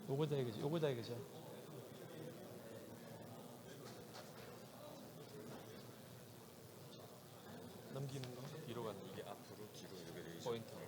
요거다 이거죠. 요거다 이거죠. 넘기는 거. 뒤로 가는 이게 앞으로 뒤로 이렇게 돼 있죠. 포인터.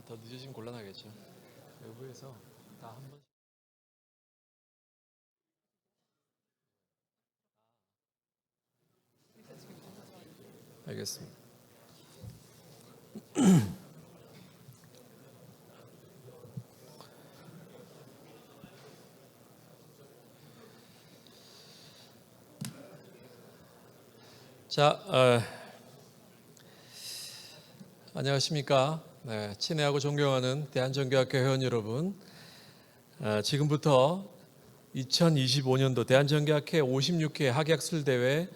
더 늦어지면 곤란하겠죠. 외부에서 다 한 번. 알겠습니다. 자, 안녕하십니까. 네, 친애하고 존경하는 대한전교학회 회원 여러분, 지금부터 2025년도 대한전교학회 56회 학약술대회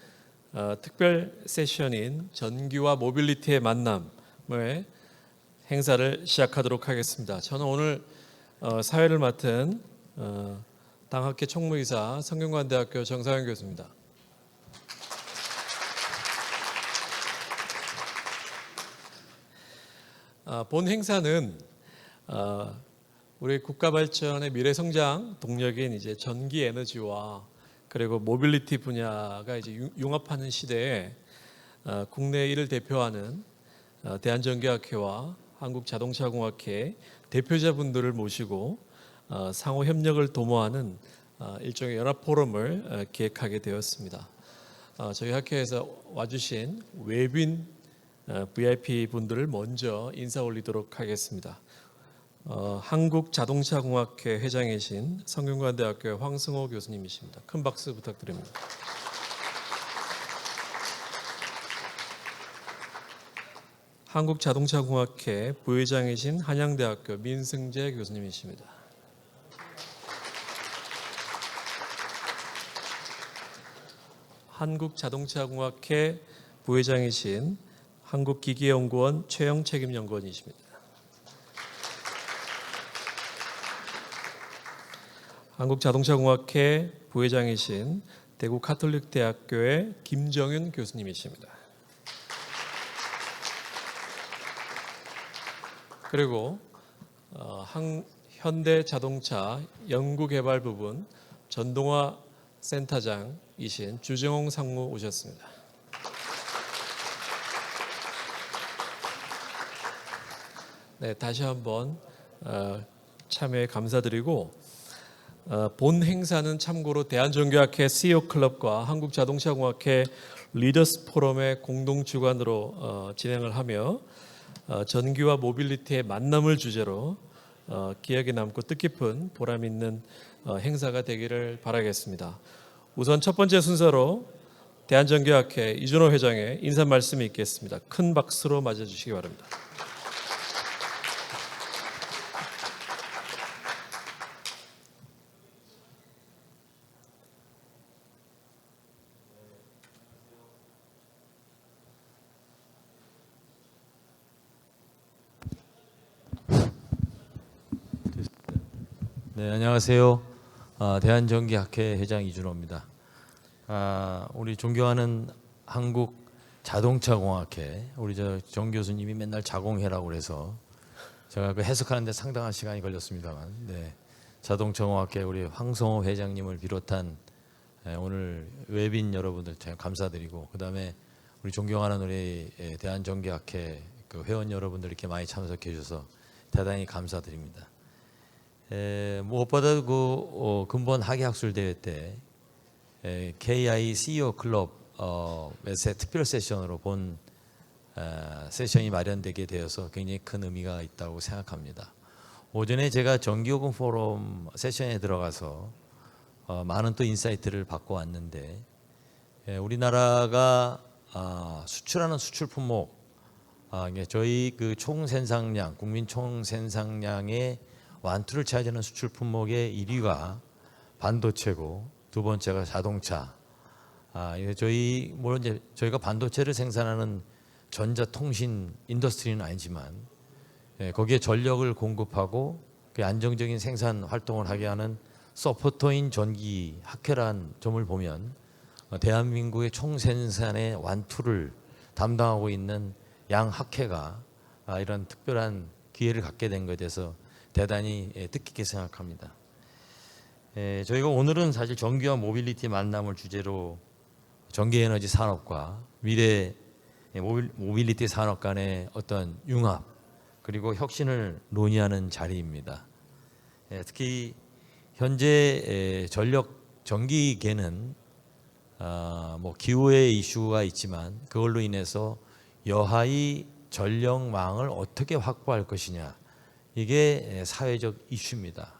특별 세션인 전기와 모빌리티의 만남의 행사를 시작하도록 하겠습니다. 저는 오늘 사회를 맡은 당학회 총무이사 성균관대학교 정상현 교수입니다. 본 행사는 우리 국가 발전의 미래 성장 동력인 이제 전기 에너지와 그리고 모빌리티 분야가 이제 융합하는 시대에 국내 이를 대표하는 대한전기학회와 한국자동차공학회 대표자분들을 모시고 상호 협력을 도모하는 일종의 연합 포럼을 기획하게 되었습니다. 저희 학회에서 와주신 외빈 VIP 분들을 먼저 인사 올리도록 하겠습니다. 한국자동차공학회 회장이신 성균관대학교 황승호 교수님이십니다. 큰 박수 부탁드립니다. 한국자동차공학회 부회장이신 한양대학교 민승재 교수님이십니다. 한국자동차공학회 부회장이신 한국기계연구원 최영 책임연구원이십니다. 한국자동차공학회 부회장이신 대구 카톨릭대학교의 김정윤 교수님이십니다. 그리고 현대자동차 연구개발 부분 전동화 센터장이신 주정홍 상무 오셨습니다. 네, 다시 한번 참여에 감사드리고 본 행사는 참고로 대한전기학회 CEO 클럽과 한국자동차공학회 리더스 포럼의 공동 주관으로 진행을 하며 전기와 모빌리티의 만남을 주제로 기억에 남고 뜻깊은 보람 있는 행사가 되기를 바라겠습니다. 우선 첫 번째 순서로 대한전기학회 이준호 회장의 인사 말씀이 있겠습니다. 큰 박수로 맞아주시기 바랍니다. 네, 안녕하세요. 대한전기학회 회장 이준호입니다. 우리 존경하는 한국자동차공학회 우리 정 교수님이 맨날 자공회라고 그래서 제가 그 해석하는데 상당한 시간이 걸렸습니다만, 네, 자동차공학회 우리 황성호 회장님을 비롯한 오늘 외빈 여러분들 참 감사드리고, 그 다음에 우리 존경하는 우리 대한전기학회 그 회원 여러분들 이렇게 많이 참석해 주셔서 대단히 감사드립니다. 무엇보다 그 근본 학예학술 대회 때 KI CEO 클럽 특별 세션으로 본 세션이 마련되게 되어서 굉장히 큰 의미가 있다고 생각합니다. 오전에 제가 전기요금 포럼 세션에 들어가서 많은 또 인사이트를 받고 왔는데, 우리나라가 수출하는 수출 품목, 저희 그 총생산량, 국민 총생산량의 완투를 차지하는 수출 품목의 1위가 반도체고, 두 번째가 자동차. 물론 이제 저희가 반도체를 생산하는 전자통신 인더스트리는 아니지만, 거기에 전력을 공급하고 그 안정적인 생산 활동을 하게 하는 서포터인 전기 학회란 점을 보면 대한민국의 총생산의 완투를 담당하고 있는 양 학회가 이런 특별한 기회를 갖게 된 것에 대해서 대단히 뜻깊게 생각합니다. 저희가 오늘은 사실 전기와 모빌리티 만남을 주제로 전기에너지 산업과 미래 모빌리티 산업 간의 어떤 융합 그리고 혁신을 논의하는 자리입니다. 특히 현재 전기계는 기후의 이슈가 있지만 그걸로 인해서 여하의 전력망을 어떻게 확보할 것이냐, 이게 사회적 이슈입니다.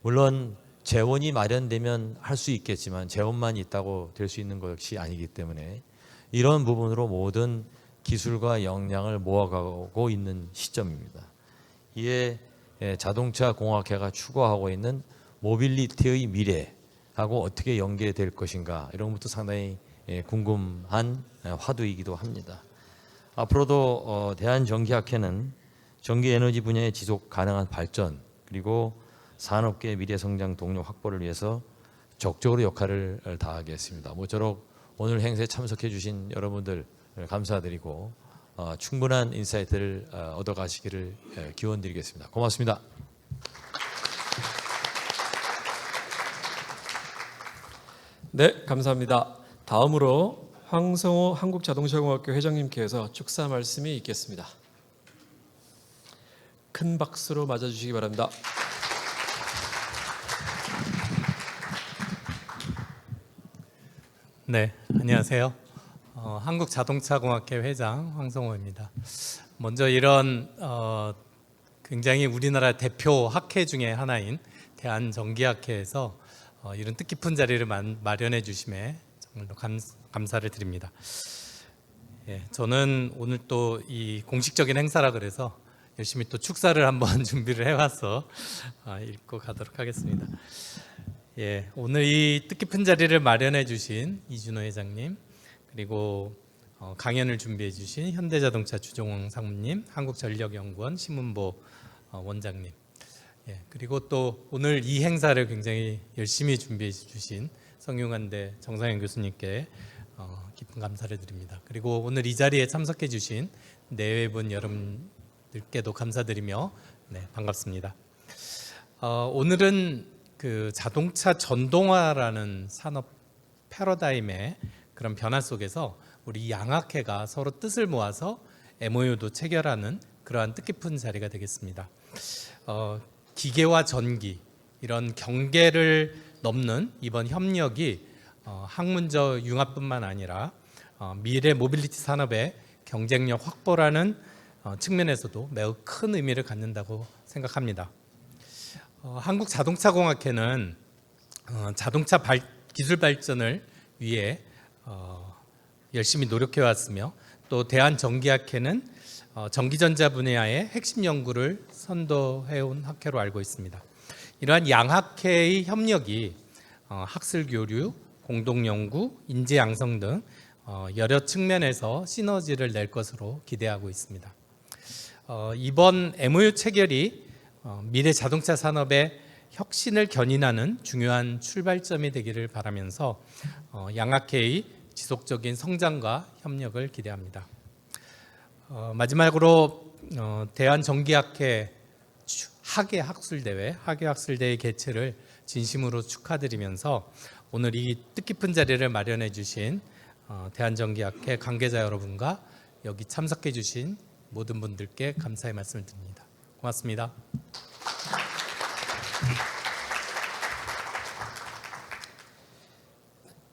물론 재원이 마련되면 할 수 있겠지만 재원만 있다고 될 수 있는 것이 아니기 때문에 이런 부분으로 모든 기술과 역량을 모아가고 있는 시점입니다. 이에 자동차 공학회가 추구하고 있는 모빌리티의 미래하고 어떻게 연계될 것인가, 이런 것도 상당히 궁금한 화두이기도 합니다. 앞으로도 대한전기학회는 전기에너지 분야의 지속 가능한 발전 그리고 산업계의 미래성장 동력 확보를 위해서 적극적으로 역할을 다하겠습니다. 모쪼록 오늘 행사에 참석해 주신 여러분들 감사드리고 충분한 인사이트를 얻어가시기를 기원드리겠습니다. 고맙습니다. 네, 감사합니다. 다음으로 황성호 한국자동차공학교 회장님께서 축사 말씀이 있겠습니다. 큰 박수로 맞아주시기 바랍니다. 네, 안녕하세요. 한국자동차공학회 회장 황성호입니다. 먼저 이런 굉장히 우리나라 대표 학회 중에 하나인 대한전기학회에서 이런 뜻깊은 자리를 마련해 주심에 정말로 감사를 드립니다. 예, 저는 오늘 또 이 공식적인 행사라 그래서 열심히 또 축사를 한번 준비를 해와서 읽고 가도록 하겠습니다. 예, 오늘 이 뜻깊은 자리를 마련해 주신 이준호 회장님, 그리고 강연을 준비해 주신 현대자동차 주종홍 상무님, 한국전력연구원 신문보 원장님, 예, 그리고 또 오늘 이 행사를 굉장히 열심히 준비해 주신 성균관대 정상현 교수님께 깊은 감사를 드립니다. 그리고 오늘 이 자리에 참석해 주신 내외분 여러분들께도 감사드리며 반갑습니다. 오늘은 그 자동차 전동화라는 산업 패러다임의 그런 변화 속에서 우리 양학회가 서로 뜻을 모아서 MOU도 체결하는 그러한 뜻깊은 자리가 되겠습니다. 기계와 전기 이런 경계를 넘는 이번 협력이 학문적 융합뿐만 아니라 미래 모빌리티 산업의 경쟁력 확보라는 측면에서도 매우 큰 의미를 갖는다고 생각합니다. 한국자동차공학회는 자동차 기술 발전을 위해 열심히 노력해 왔으며, 또 대한전기학회는 전기전자 분야의 핵심 연구를 선도해 온 학회로 알고 있습니다. 이러한 양학회의 협력이 학술 교류, 공동 연구, 인재 양성 등 여러 측면에서 시너지를 낼 것으로 기대하고 있습니다. 이번 MOU 체결이 미래 자동차 산업의 혁신을 견인하는 중요한 출발점이 되기를 바라면서 양학회의 지속적인 성장과 협력을 기대합니다. 마지막으로 대한전기학회 학예학술대회 개최를 진심으로 축하드리면서 오늘 이 뜻깊은 자리를 마련해 주신 대한전기학회 관계자 여러분과 여기 참석해 주신 모든 분들께 감사의 말씀을 드립니다. 고맙습니다.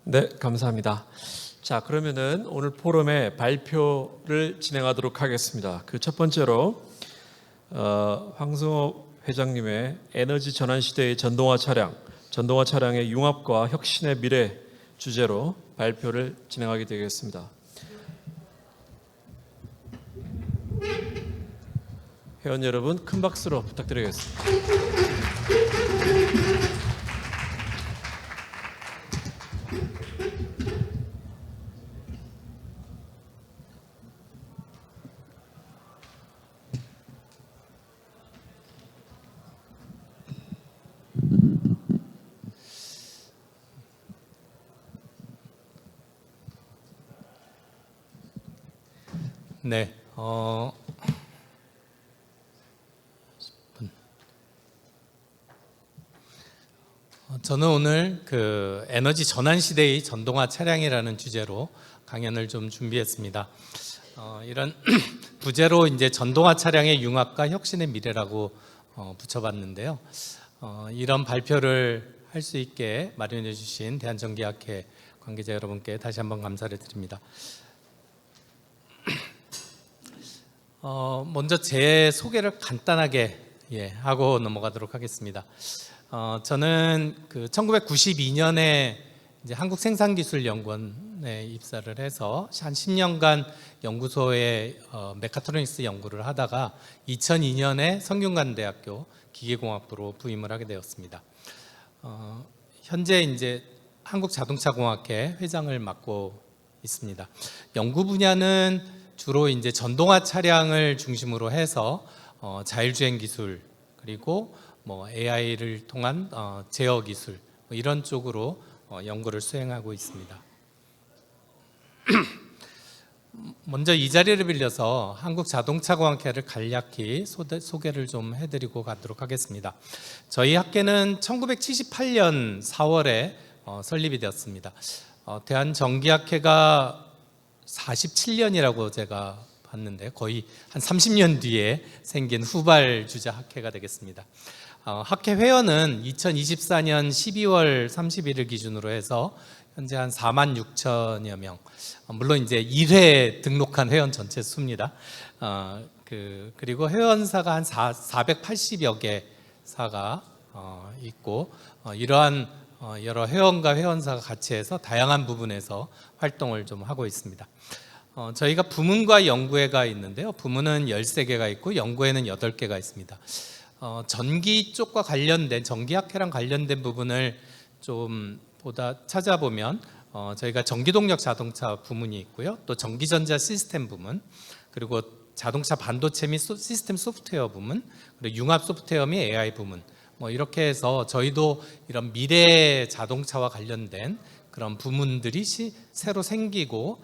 네, 감사합니다. 자, 그러면은 오늘 포럼의 발표를 진행하도록 하겠습니다. 그 첫 번째로 황성호 회장님의 에너지 전환 시대의 전동화 차량의 융합과 혁신의 미래 주제로 발표를 진행하게 되겠습니다. 회원 여러분, 큰 박수로 부탁드리겠습니다. 네, 저는 오늘 그 에너지 전환 시대의 전동화 차량이라는 주제로 강연을 좀 준비했습니다. 이런 부제로 이제 전동화 차량의 융합과 혁신의 미래라고 붙여봤는데요. 이런 발표를 할 수 있게 마련해 주신 대한전기학회 관계자 여러분께 다시 한번 감사를 드립니다. 먼저 제 소개를 간단하게 하고 넘어가도록 하겠습니다. 저는 그 1992년에 이제 한국생산기술연구원에 입사를 해서 한 10년간 연구소에 메카트로닉스 연구를 하다가 2002년에 성균관대학교 기계공학부로 부임을 하게 되었습니다. 현재 이제 한국자동차공학회 회장을 맡고 있습니다. 연구 분야는 주로 이제 전동화 차량을 중심으로 해서 자율주행 기술, 그리고 뭐 AI를 통한 제어 기술, 이런 쪽으로 연구를 수행하고 있습니다. 먼저 이 자리를 빌려서 한국자동차공학회를 간략히 소개를 좀 해드리고 가도록 하겠습니다. 저희 학회는 1978년 4월에 설립이 되었습니다. 대한전기학회가 47년이라고 제가 봤는데 거의 한 30년 뒤에 생긴 후발주자 학회가 되겠습니다. 학회 회원은 2024년 12월 31일 기준으로 해서 현재 한 4만 6천여 명. 물론 이제 1회 등록한 회원 전체 수입니다. 그리고 회원사가 한 480여 개사가 있고 이러한 여러 회원과 회원사가 같이 해서 다양한 부분에서 활동을 좀 하고 있습니다. 저희가 부문과 연구회가 있는데요. 부문은 13개가 있고 연구회는 8개가 있습니다. 전기 쪽과 관련된 전기학회랑 관련된 부분을 좀 보다 찾아보면 저희가 전기동력 자동차 부문이 있고요. 또 전기전자 시스템 부문, 그리고 자동차 반도체 및 시스템 소프트웨어 부문, 그리고 융합 소프트웨어 및 AI 부문, 뭐 이렇게 해서 저희도 이런 미래 자동차와 관련된 그런 부문들이 새로 생기고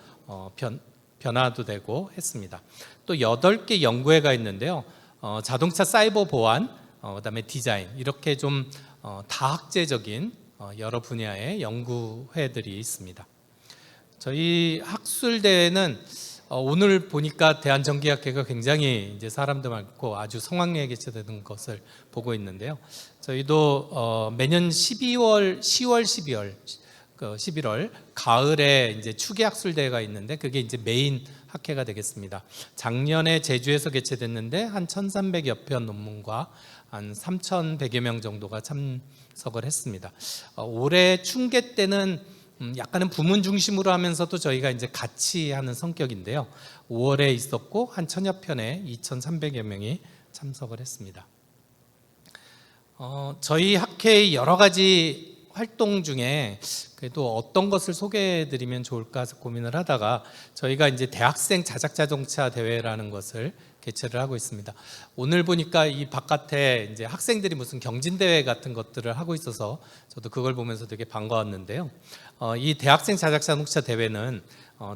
변화도 되고 했습니다. 또 8개 연구회가 있는데요. 자동차 사이버 보안, 그다음에 디자인, 이렇게 좀 다학제적인 여러 분야의 연구회들이 있습니다. 저희 학술대회는 오늘 보니까 대한전기학회가 굉장히 이제 사람도 많고 아주 성황리에 개최되는 것을 보고 있는데요. 저희도 매년 10월, 11월 가을에 이제 추계 학술대회가 있는데 그게 이제 메인 학회가 되겠습니다. 작년에 제주에서 개최됐는데 한 1,300여 편 논문과 한 3,100여 명 정도가 참석을 했습니다. 올해 충계 때는 약간은 부문 중심으로 하면서도 저희가 이제 같이 하는 성격인데요. 5월에 있었고 한 1,000여 편에 2,300여 명이 참석을 했습니다. 저희 학회의 여러 가지 활동 중에 그래도 어떤 것을 소개해드리면 좋을까 고민을 하다가 저희가 이제 대학생 자작자동차 대회라는 것을 개최를 하고 있습니다. 오늘 보니까 이 바깥에 이제 학생들이 무슨 경진대회 같은 것들을 하고 있어서 저도 그걸 보면서 되게 반가웠는데요. 이 대학생 자작자동차 대회는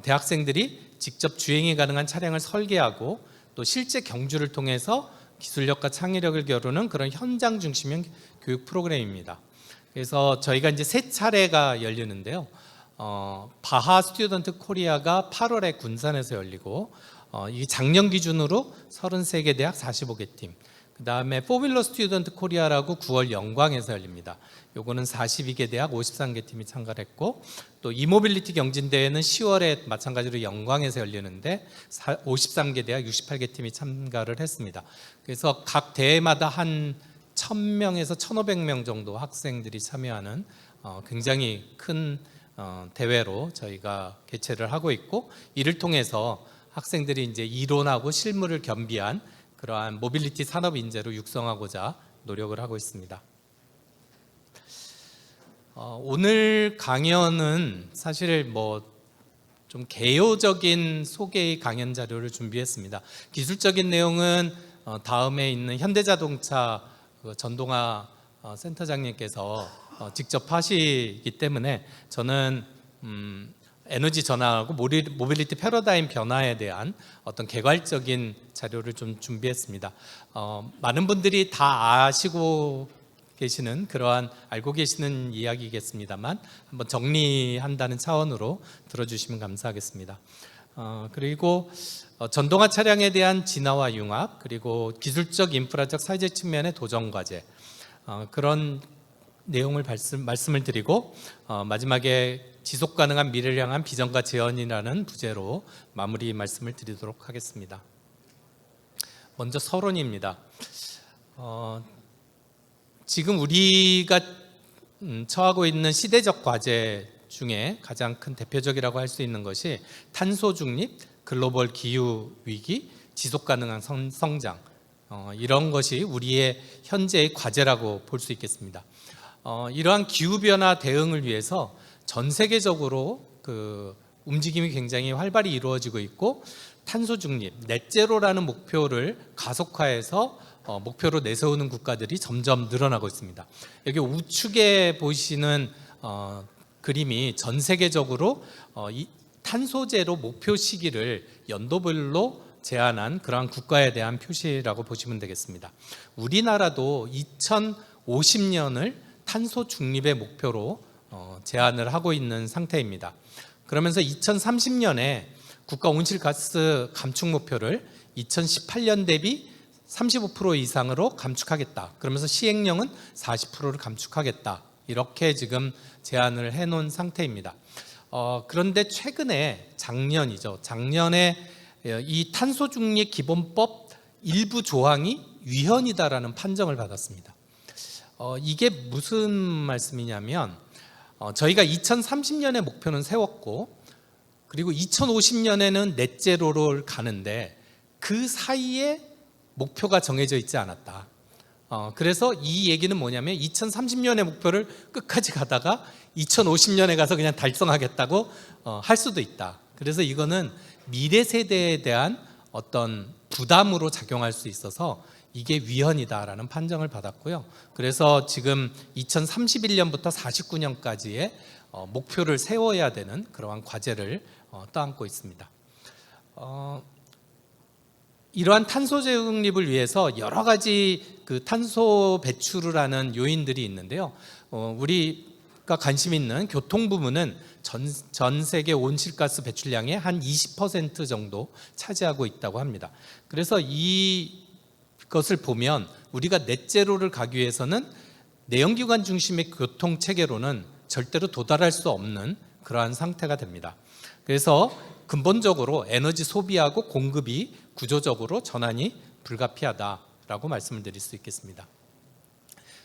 대학생들이 직접 주행이 가능한 차량을 설계하고 또 실제 경주를 통해서 기술력과 창의력을 겨루는 그런 현장 중심형 교육 프로그램입니다. 그래서 저희가 이제 3차례가 열리는데요. 바하 스튜던트 코리아가 8월에 군산에서 열리고 이 작년 기준으로 33개 대학 45개 팀, 그 다음에 포뮬러 스튜던트 코리아라고 9월 영광에서 열립니다. 요거는 42개 대학 53개 팀이 참가를 했고, 또 이모빌리티 경진대회는 10월에 마찬가지로 영광에서 열리는데 53개 대학 68개 팀이 참가를 했습니다. 그래서 각 대회마다 한 1,000명에서 1,500명 정도 학생들이 참여하는 굉장히 큰 대회로 저희가 개최를 하고 있고, 이를 통해서 학생들이 이제 이론하고 실무를 겸비한 그러한 모빌리티 산업 인재로 육성하고자 노력을 하고 있습니다. 오늘 강연은 사실 뭐 좀 개요적인 소개의 강연 자료를 준비했습니다. 기술적인 내용은 다음에 있는 현대자동차 전동화 센터장님께서 직접 하시기 때문에 저는 에너지 전환하고 모빌리티 패러다임 변화에 대한 어떤 개괄적인 자료를 좀 준비했습니다. 많은 분들이 다 아시고 계시는 그러한 알고 계시는 이야기겠습니다만 한번 정리한다는 차원으로 들어주시면 감사하겠습니다. 그리고 전동화 차량에 대한 진화와 융합, 그리고 기술적 인프라적 사회적 측면의 도전 과제, 그런 내용을 말씀을 드리고 마지막에 지속 가능한 미래를 향한 비전과 재현이라는 부제로 마무리 말씀을 드리도록 하겠습니다. 먼저 서론입니다. 지금 우리가 처하고 있는 시대적 과제 중에 가장 큰 대표적이라고 할 수 있는 것이 탄소 중립, 글로벌 기후 위기, 지속 가능한 성장, 이런 것이 우리의 현재의 과제라고 볼 수 있겠습니다. 이러한 기후 변화 대응을 위해서 전 세계적으로 그 움직임이 굉장히 활발히 이루어지고 있고, 탄소 중립, 넷제로라는 목표를 가속화해서 목표로 내세우는 국가들이 점점 늘어나고 있습니다. 여기 우측에 보시는 그림이 전 세계적으로 이 탄소제로 목표 시기를 연도별로 제한한 그러한 국가에 대한 표시라고 보시면 되겠습니다. 우리나라도 2050년을 탄소 중립의 목표로 제안을 하고 있는 상태입니다. 그러면서 2030년에 국가 온실가스 감축 목표를 2018년 대비 35% 이상으로 감축하겠다. 그러면서 시행령은 40%를 감축하겠다. 이렇게 지금 제안을 해놓은 상태입니다. 그런데 최근에 작년에 이 탄소중립 기본법 일부 조항이 위헌이다라는 판정을 받았습니다. 이게 무슨 말씀이냐면 저희가 2030년에 목표는 세웠고 그리고 2050년에는 넷제로를 가는데 그 사이에 목표가 정해져 있지 않았다. 그래서 이 얘기는 뭐냐면 2030년의 목표를 끝까지 가다가 2050년에 가서 그냥 달성하겠다고 할 수도 있다. 그래서 이거는 미래 세대에 대한 어떤 부담으로 작용할 수 있어서 이게 위헌이다라는 판정을 받았고요. 그래서 지금 2031년부터 49년까지의 목표를 세워야 되는 그러한 과제를 떠안고 있습니다. 이러한 탄소 중립을 위해서 여러 가지 그 탄소 배출을 하는 요인들이 있는데요. 우리가 관심 있는 교통 부문은 전 세계 온실가스 배출량의 한 20% 정도 차지하고 있다고 합니다. 그래서 이것을 보면 우리가 넷제로를 가기 위해서는 내연기관 중심의 교통 체계로는 절대로 도달할 수 없는 그러한 상태가 됩니다. 그래서 근본적으로 에너지 소비하고 공급이 구조적으로 전환이 불가피하다라고 말씀을 드릴 수 있겠습니다.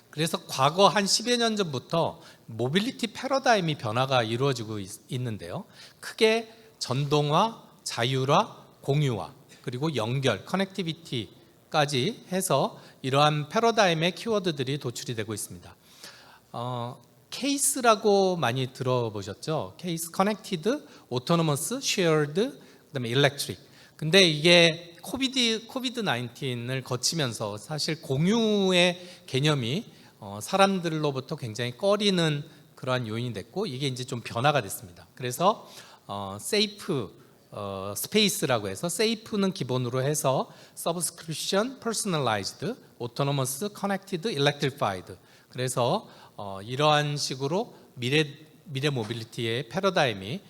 그래서 과거 한 10여 년 전부터 모빌리티 패러다임이 변화가 이루어지고 있는데요. 크게 전동화, 자율화, 공유화, 그리고 연결, 커넥티비티까지 해서 이러한 패러다임의 키워드들이 도출이 되고 있습니다. 케이스라고 많이 들어보셨죠? 케이스, 커넥티드, 오토노머스, 쉐어드, 그다음에 일렉트릭. 근데 이게 코비드-19을 거치면서 사실 공유의 개념이 사람들로부터 굉장히 꺼리는 그러한 요인이 됐고 이게 이제 좀 변화가 됐습니다. 그래서 세이프 스페이스라고 해서 세이프는 기본으로 해서 서브스크립션, 퍼스널라이즈드, 오토노머스, 커넥티드, 일렉트리파이드. 그래서 이러한 식으로 미래 모빌리티의 패러다임이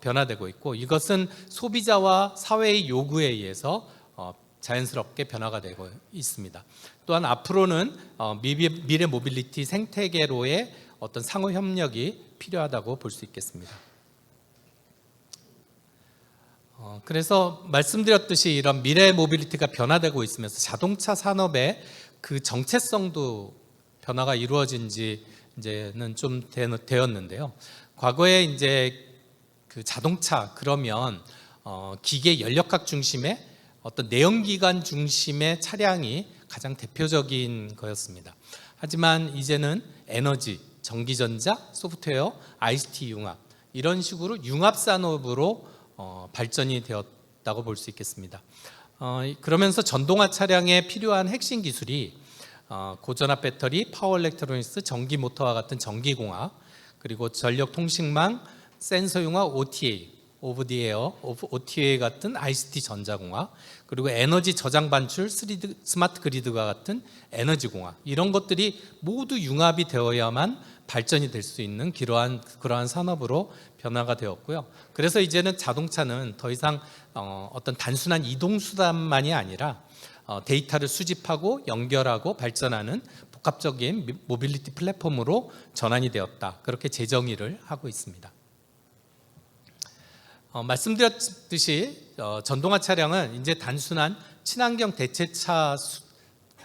변화되고 있고 이것은 소비자와 사회의 요구에 의해서 자연스럽게 변화가 되고 있습니다. 또한 앞으로는 미래 모빌리티 생태계로의 어떤 상호 협력이 필요하다고 볼 수 있겠습니다. 그래서 말씀드렸듯이 이런 미래 모빌리티가 변화되고 있으면서 자동차 산업의 그 정체성도 변화가 이루어진 지 이제는 좀 되었는데요. 과거에 이제 그 자동차 그러면 기계 연력학 중심의 어떤 내연기관 중심의 차량이 가장 대표적인 거였습니다. 하지만 이제는 에너지, 전기전자, 소프트웨어, ICT 융합 이런 식으로 융합 산업으로 발전이 되었다고 볼 수 있겠습니다. 그러면서 전동화 차량에 필요한 핵심 기술이 고전압 배터리, 파워 일렉트로닉스, 전기 모터와 같은 전기공학, 그리고 전력 통신망, 센서 융합, OTA, 오브 디 에어, OTA 같은 ICT 전자공학, 그리고 에너지 저장 반출, 스마트 그리드와 같은 에너지 공학 이런 것들이 모두 융합이 되어야만 발전이 될 수 있는 그러한 산업으로 변화가 되었고요. 그래서 이제는 자동차는 더 이상 어떤 단순한 이동 수단만이 아니라 데이터를 수집하고 연결하고 발전하는 복합적인 모빌리티 플랫폼으로 전환이 되었다. 그렇게 재정의를 하고 있습니다. 말씀드렸듯이 전동화 차량은 이제 단순한 친환경 대체차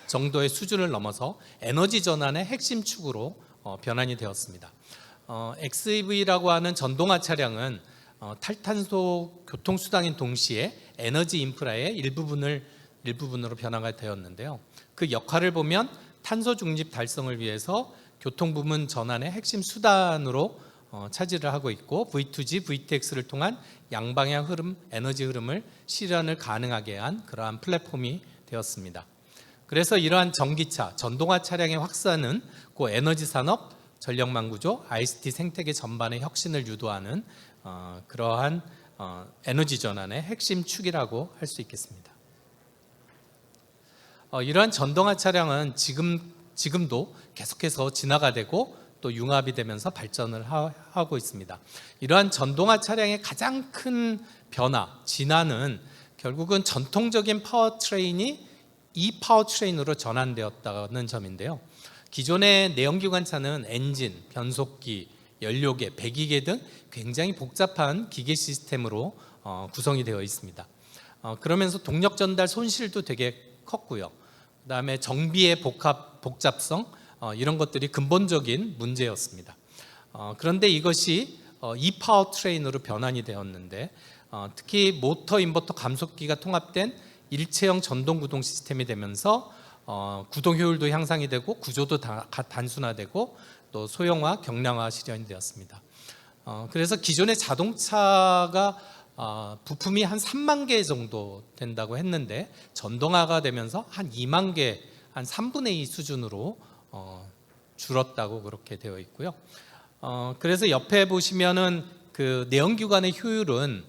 정도의 수준을 넘어서 에너지 전환의 핵심 축으로 변환이 되었습니다. XEV라고 하는 전동화 차량은 탈탄소 교통수단인 동시에 에너지 인프라의 일부분으로 변화가 되었는데요. 그 역할을 보면 탄소 중립 달성을 위해서 교통부문 전환의 핵심 수단으로 차지를 하고 있고 V2G, VTX를 통한 양방향 흐름, 에너지 흐름을 실현을 가능하게 한 그러한 플랫폼이 되었습니다. 그래서 이러한 전기차, 전동화 차량의 확산은 그 에너지 산업, 전력망 구조, ICT 생태계 전반의 혁신을 유도하는 그러한 에너지 전환의 핵심 축이라고 할 수 있겠습니다. 이러한 전동화 차량은 지금도 계속해서 진화가 되고 또 융합이 되면서 발전을 하고 있습니다. 이러한 전동화 차량의 가장 큰 변화, 진화는 결국은 전통적인 파워트레인이 이 파워트레인으로 전환되었다는 점인데요. 기존의 내연기관차는 엔진, 변속기, 연료계, 배기계 등 굉장히 복잡한 기계 시스템으로 구성이 되어 있습니다. 그러면서 동력 전달 손실도 되게 컸고요. 그다음에 정비의 복잡성 이런 것들이 근본적인 문제였습니다. 그런데 이것이 이 파워트레인으로 변환이 되었는데 특히 모터, 인버터, 감속기가 통합된 일체형 전동 구동 시스템이 되면서 구동 효율도 향상이 되고 구조도 단순화되고 또 소형화, 경량화 실현이 되었습니다. 그래서 기존의 자동차가 부품이 한 3만 개 정도 된다고 했는데 전동화가 되면서 한 2만 개, 한 3분의 2 수준으로 줄었다고 그렇게 되어 있고요. 그래서 옆에 보시면은 그 내연기관의 효율은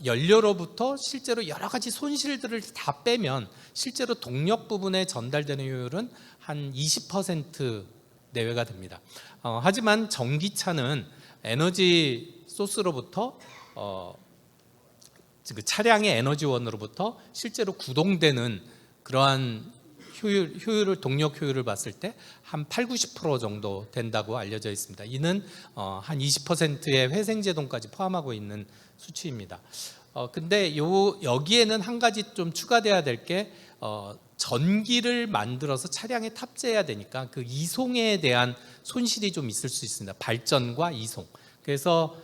연료로부터 실제로 여러 가지 손실들을 다 빼면 실제로 동력 부분에 전달되는 효율은 한 20% 내외가 됩니다. 하지만 전기차는 에너지 소스로부터 그 차량의 에너지원으로부터 실제로 구동되는 그러한 효율을 동력 효율을 봤을 때 한 80-90% 정도 된다고 알려져 있습니다. 이는 한 20%의 회생제동까지 포함하고 있는 수치입니다. 근데 여기에는 한 가지 좀 추가돼야 될 게 전기를 만들어서 차량에 탑재해야 되니까 그 이송에 대한 손실이 좀 있을 수 있습니다. 발전과 이송. 그래서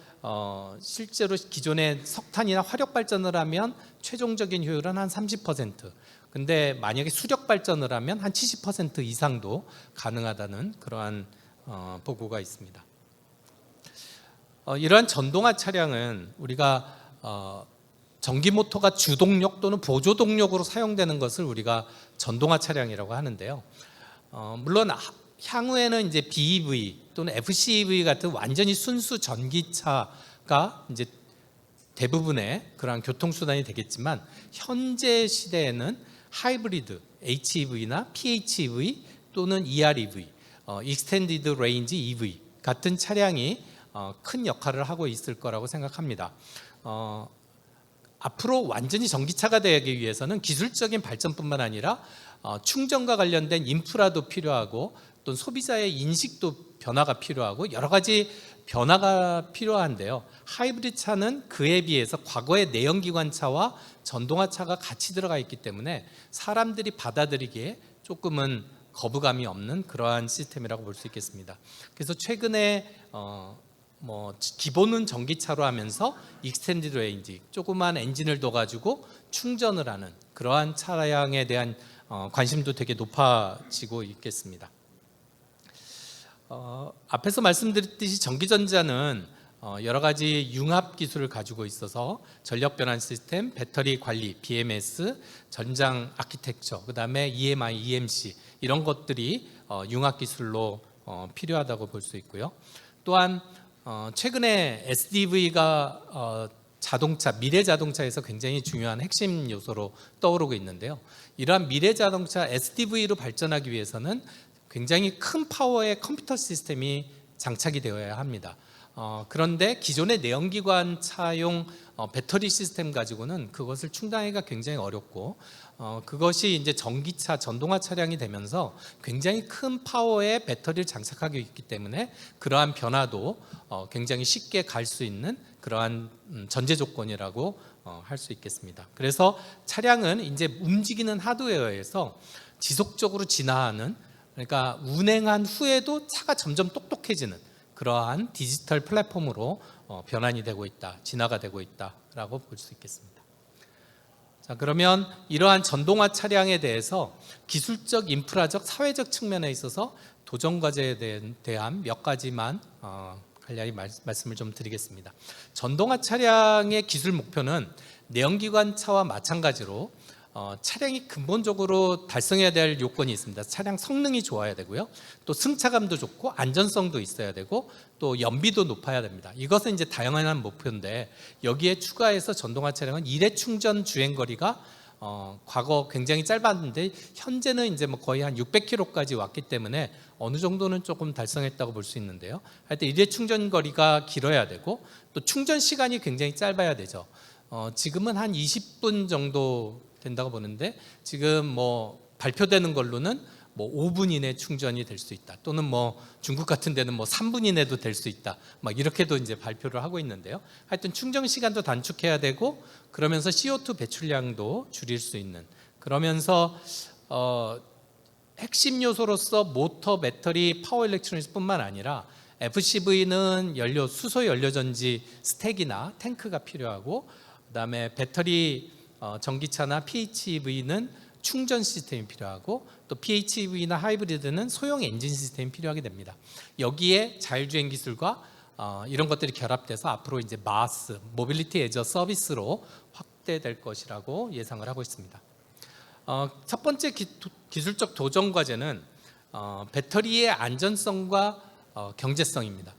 실제로 기존에 석탄이나 화력 발전을 하면 최종적인 효율은 한 30%. 근데 만약에 수력 발전을 하면 한 70% 이상도 가능하다는 그러한 보고가 있습니다. 이러한 전동화 차량은 우리가 전기 모터가 주동력 또는 보조 동력으로 사용되는 것을 우리가 전동화 차량이라고 하는데요. 물론 향후에는 이제 BEV 또는 FCEV 같은 완전히 순수 전기차가 이제 대부분의 그러한 교통수단이 되겠지만 현재 시대에는 하이브리드, HEV나 PHEV 또는 EREV, Extended Range EV 같은 차량이 큰 역할을 하고 있을 거라고 생각합니다. 앞으로 완전히 전기차가 되기 위해서는 기술적인 발전뿐만 아니라 충전과 관련된 인프라도 필요하고 또 소비자의 인식도 변화가 필요하고 여러 가지 변화가 필요한데요. 하이브리드 차는 그에 비해서 과거의 내연기관차와 전동화차가 같이 들어가 있기 때문에 사람들이 받아들이기에 조금은 거부감이 없는 그러한 시스템이라고 볼 수 있겠습니다. 그래서 최근에 기본은 전기차로 하면서 익스텐디드 레인지 조그만 엔진을 둬가지고 충전을 하는 그러한 차량에 대한 관심도 되게 높아지고 있겠습니다. 앞에서 말씀드렸듯이 전기전자는 여러 가지 융합 기술을 가지고 있어서 전력 변환 시스템, 배터리 관리, BMS, 전장 아키텍처, 그다음에 EMI, EMC 이런 것들이 융합 기술로 필요하다고 볼 수 있고요. 또한 최근에 SDV가 자동차, 미래 자동차에서 굉장히 중요한 핵심 요소로 떠오르고 있는데요. 이러한 미래 자동차 SDV로 발전하기 위해서는 굉장히 큰 파워의 컴퓨터 시스템이 장착이 되어야 합니다. 그런데 기존의 내연기관 차용 배터리 시스템 가지고는 그것을 충당하기가 굉장히 어렵고 그것이 이제 전기차, 전동화 차량이 되면서 굉장히 큰 파워의 배터리를 장착하고 있기 때문에 그러한 변화도 굉장히 쉽게 갈 수 있는 그러한 전제 조건이라고 할 수 있겠습니다. 그래서 차량은 이제 움직이는 하드웨어에서 지속적으로 진화하는, 그러니까 운행한 후에도 차가 점점 똑똑해지는 그러한 디지털 플랫폼으로 변환이 되고 있다, 진화가 되고 있다라고 볼 수 있겠습니다. 자, 그러면 이러한 전동화 차량에 대해서 기술적, 인프라적, 사회적 측면에 있어서 도전 과제에 대한 몇 가지만 간략히 말씀을 좀 드리겠습니다. 전동화 차량의 기술 목표는 내연기관 차와 마찬가지로 차량이 근본적으로 달성해야 될 요건이 있습니다. 차량 성능이 좋아야 되고요. 또 승차감도 좋고 안전성도 있어야 되고 또 연비도 높아야 됩니다. 이것은 이제 다양한 목표인데 여기에 추가해서 전동화 차량은 일회 충전 주행 거리가 과거 굉장히 짧았는데 현재는 이제 뭐 거의 한 600km까지 왔기 때문에 어느 정도는 조금 달성했다고 볼 수 있는데요. 하여튼 일회 충전 거리가 길어야 되고 또 충전 시간이 굉장히 짧아야 되죠. 지금은 한 20분 정도 된다고 보는데 지금 뭐 발표되는 걸로는 뭐 5분 이내 충전이 될 수 있다. 또는 뭐 중국 같은 데는 뭐 3분 이내도 될 수 있다. 막 이렇게도 이제 발표를 하고 있는데요. 하여튼 충전 시간도 단축해야 되고 그러면서 CO2 배출량도 줄일 수 있는 그러면서 핵심 요소로서 모터, 배터리, 파워 일렉트로닉스뿐만 아니라 FCV는 수소 연료 전지 스택이나 탱크가 필요하고 그다음에 배터리 전기차나 PHEV는 충전 시스템이 필요하고 또 PHEV나 하이브리드는 소형 엔진 시스템이 필요하게 됩니다. 여기에 자율주행 기술과 이런 것들이 결합돼서 앞으로 이제 마스, 모빌리티 애저 서비스로 확대될 것이라고 예상을 하고 있습니다. 첫 번째 기술적 도전 과제는 배터리의 안전성과 경제성입니다.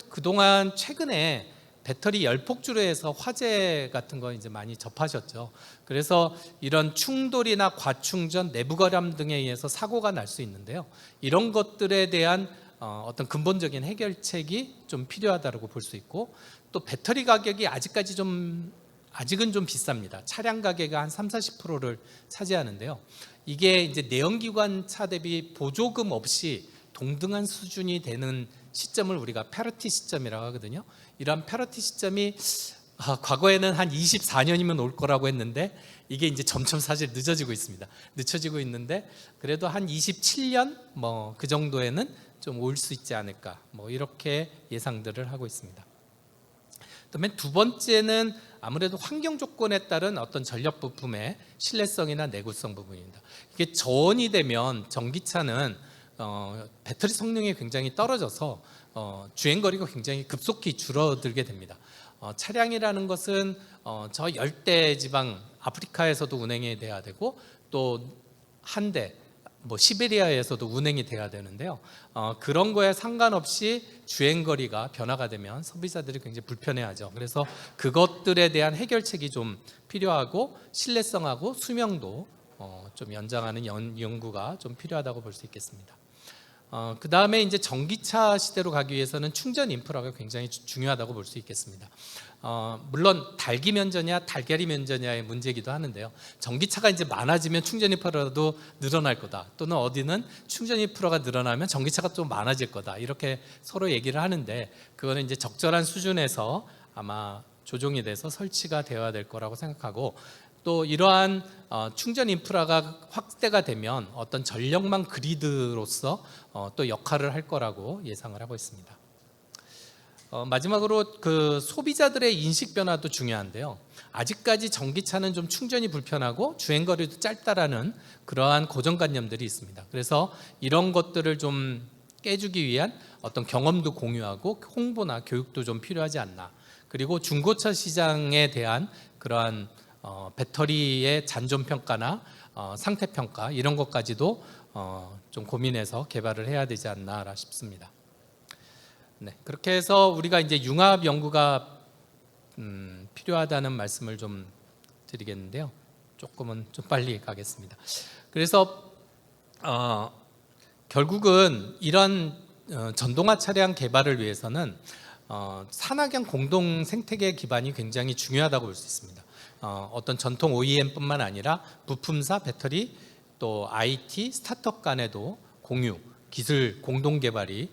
그동안 최근에 배터리 열폭주로 해서 화재 같은 거 이제 많이 접하셨죠. 그래서 이런 충돌이나 과충전, 내부 결함 등에 의해서 사고가 날 수 있는데요. 이런 것들에 대한 어떤 근본적인 해결책이 좀 필요하다고 볼 수 있고 또 배터리 가격이 아직은 좀 비쌉니다. 차량 가격이 한 30-40%를 차지하는데요. 이게 이제 내연기관 차 대비 보조금 없이 동등한 수준이 되는 시점을 우리가 패러티 시점이라고 하거든요. 이런 패러티 시점이 과거에는 한 24년이면 올 거라고 했는데 이게 이제 점점 사실 늦춰지고 있는데 그래도 한 27년 뭐 그 정도에는 좀 올 수 있지 않을까 뭐 이렇게 예상들을 하고 있습니다. 그다음에 두 번째는 아무래도 환경 조건에 따른 어떤 전력 부품의 신뢰성이나 내구성 부분입니다. 이게 저온이 되면 전기차는 배터리 성능이 굉장히 떨어져서 주행 거리가 굉장히 급속히 줄어들게 됩니다. 차량이라는 것은 저 열대 지방 아프리카에서도 운행이 돼야 되고 또 한대 뭐 시베리아에서도 운행이 돼야 되는데요. 그런 거에 상관없이 주행 거리가 변화가 되면 소비자들이 굉장히 불편해하죠. 그래서 그것들에 대한 해결책이 좀 필요하고 신뢰성하고 수명도 좀 연장하는 연구가 좀 필요하다고 볼 수 있겠습니다. 그 다음에 이제 전기차 시대로 가기 위해서는 충전 인프라가 굉장히 중요하다고 볼 수 있겠습니다. 물론 닭이 면저냐 달걀이 면저냐의 문제이기도 하는데요. 전기차가 이제 많아지면 충전 인프라도 늘어날 거다. 또는 어디는 충전 인프라가 늘어나면 전기차가 좀 많아질 거다. 이렇게 서로 얘기를 하는데 그거는 이제 적절한 수준에서 아마 조정이 돼서 설치가 되어야 될 거라고 생각하고 또 이러한 충전 인프라가 확대가 되면 어떤 전력망 그리드로서 또 역할을 할 거라고 예상을 하고 있습니다. 마지막으로 그 소비자들의 인식 변화도 중요한데요. 아직까지 전기차는 좀 충전이 불편하고 주행거리도 짧다라는 그러한 고정관념들이 있습니다. 그래서 이런 것들을 좀 깨주기 위한 어떤 경험도 공유하고 홍보나 교육도 좀 필요하지 않나. 그리고 중고차 시장에 대한 그러한 배터리의 잔존 평가나 상태 평가 이런 것까지도 좀 고민해서 개발을 해야 되지 않나 싶습니다. 네, 그렇게 해서 우리가 이제 융합 연구가 필요하다는 말씀을 좀 드리겠는데요. 조금은 좀 빨리 가겠습니다. 그래서 결국은 이런 전동화 차량 개발을 위해서는 산학연 공동 생태계 기반이 굉장히 중요하다고 볼 수 있습니다. 어떤 전통 OEM뿐만 아니라 부품사, 배터리, 또 IT, 스타트업 간에도 공유, 기술 공동 개발이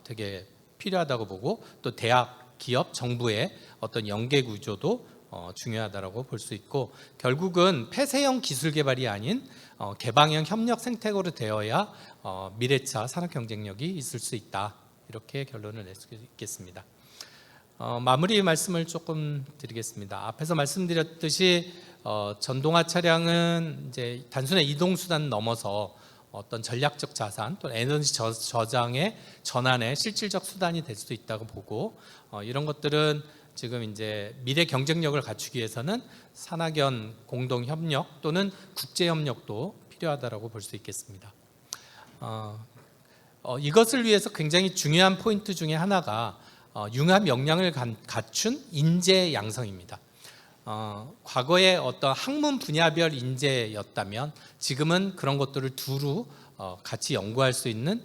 되게 필요하다고 보고 또 대학, 기업, 정부의 어떤 연계 구조도 중요하다고 볼 수 있고 결국은 폐쇄형 기술 개발이 아닌 개방형 협력 생태계로 되어야 미래차 산업 경쟁력이 있을 수 있다. 이렇게 결론을 낼 수 있겠습니다. 마무리 말씀을 조금 드리겠습니다. 앞에서 말씀드렸듯이 전동화 차량은 이제 단순한 이동 수단 넘어서 어떤 전략적 자산 또 에너지 저장의 전환의 실질적 수단이 될 수도 있다고 보고 이런 것들은 지금 이제 미래 경쟁력을 갖추기 위해서는 산학연 공동 협력 또는 국제 협력도 필요하다라고 볼 수 있겠습니다. 이것을 위해서 굉장히 중요한 포인트 중에 하나가 융합 역량을 갖춘 인재 양성입니다. 과거에 어떤 학문 분야별 인재였다면 지금은 그런 것들을 두루 같이 연구할 수 있는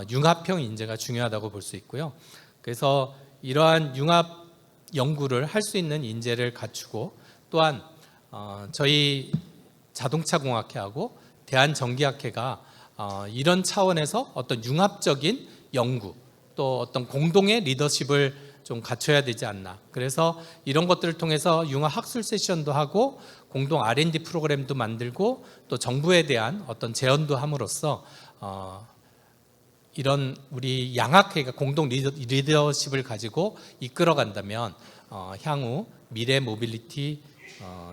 융합형 인재가 중요하다고 볼 수 있고요. 그래서 이러한 융합 연구를 할 수 있는 인재를 갖추고 또한 저희 자동차공학회하고 대한전기학회가 이런 차원에서 어떤 융합적인 연구 또 어떤 공동의 리더십을 좀 갖춰야 되지 않나. 그래서 이런 것들을 통해서 융합 학술 세션도 하고 공동 R&D 프로그램도 만들고 또 정부에 대한 어떤 제언도 함으로써 이런 우리 양학회가 공동 리더십을 가지고 이끌어간다면 향후 미래 모빌리티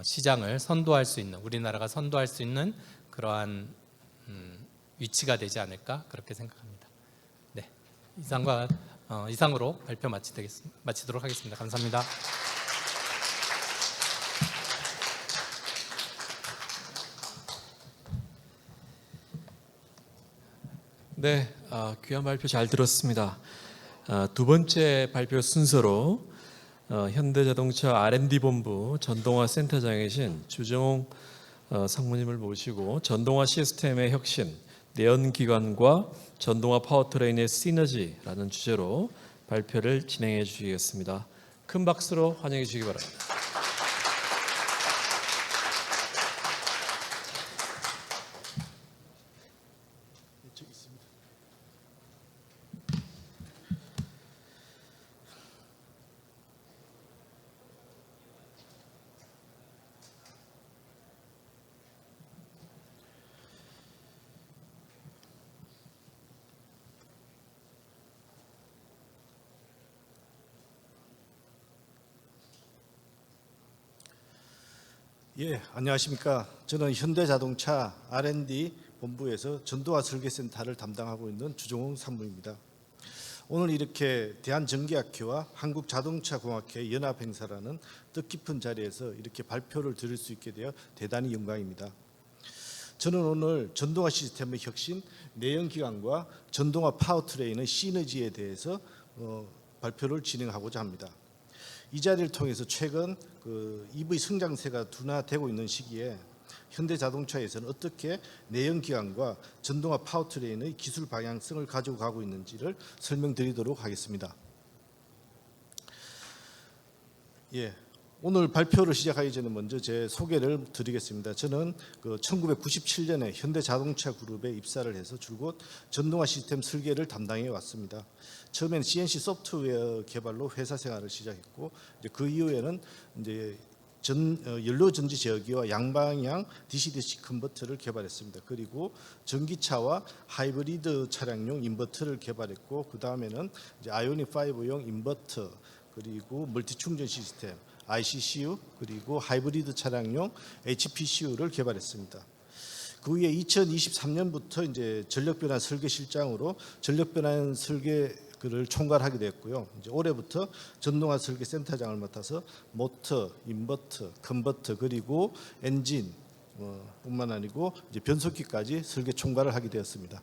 시장을 선도할 수 있는, 우리나라가 선도할 수 있는 그러한 위치가 되지 않을까 그렇게 생각합니다. 네, 이상으로 발표 마치도록 하겠습니다. 감사합니다. 네, 귀한 발표 잘 들었습니다. 두 번째 발표 순서로 현대자동차 R&D 본부 전동화 센터장이신 주정홍 상무님을 모시고 전동화 시스템의 혁신, 내연기관과 전동화 파워트레인의 시너지라는 주제로 발표를 진행해 주시겠습니다. 큰 박수로 환영해 주시기 바랍니다. 예, 안녕하십니까. 저는 현대자동차 R&D 본부에서 전도화 설계센터를 담당하고 있는 주정홍 상무입니다. 오늘 이렇게 대한전기학회와 한국자동차공학회 연합행사라는 뜻깊은 자리에서 이렇게 발표를 드릴 수 있게 되어 대단히 영광입니다. 저는 오늘 전동화 시스템의 혁신, 내연기관과 전동화 파워트레인의 시너지에 대해서 발표를 진행하고자 합니다. 이 자리를 통해서 최근 EV 성장세가 둔화되고 있는 시기에 현대자동차에서는 어떻게 내연기관과 전동화 파워트레인의 기술 방향성을 가지고 가고 있는지를 설명드리도록 하겠습니다. 예, 오늘 발표를 시작하기 전에 먼저 제 소개를 드리겠습니다. 저는 1997년에 현대자동차 그룹에 입사를 해서 줄곧 전동화 시스템 설계를 담당해 왔습니다. 처음에는 CNC 소프트웨어 개발로 회사 생활을 시작했고 그 이후에는 이제 연료 전지 제어기와 양방향 DC-DC 컨버터를 개발했습니다. 그리고 전기차와 하이브리드 차량용 인버터를 개발했고 그 다음에는 이제 아이오닉 5용 인버터 그리고 멀티 충전 시스템 ICCU 그리고 하이브리드 차량용 HPCU를 개발했습니다. 그 후에 2023년부터 이제 전력변환 설계 실장으로 전력변환 설계를 총괄하게 됐고요. 이제 올해부터 전동화 설계 센터장을 맡아서 모터, 인버터, 컨버터 그리고 엔진 뿐만 아니고 이제 변속기까지 설계 총괄을 하게 되었습니다.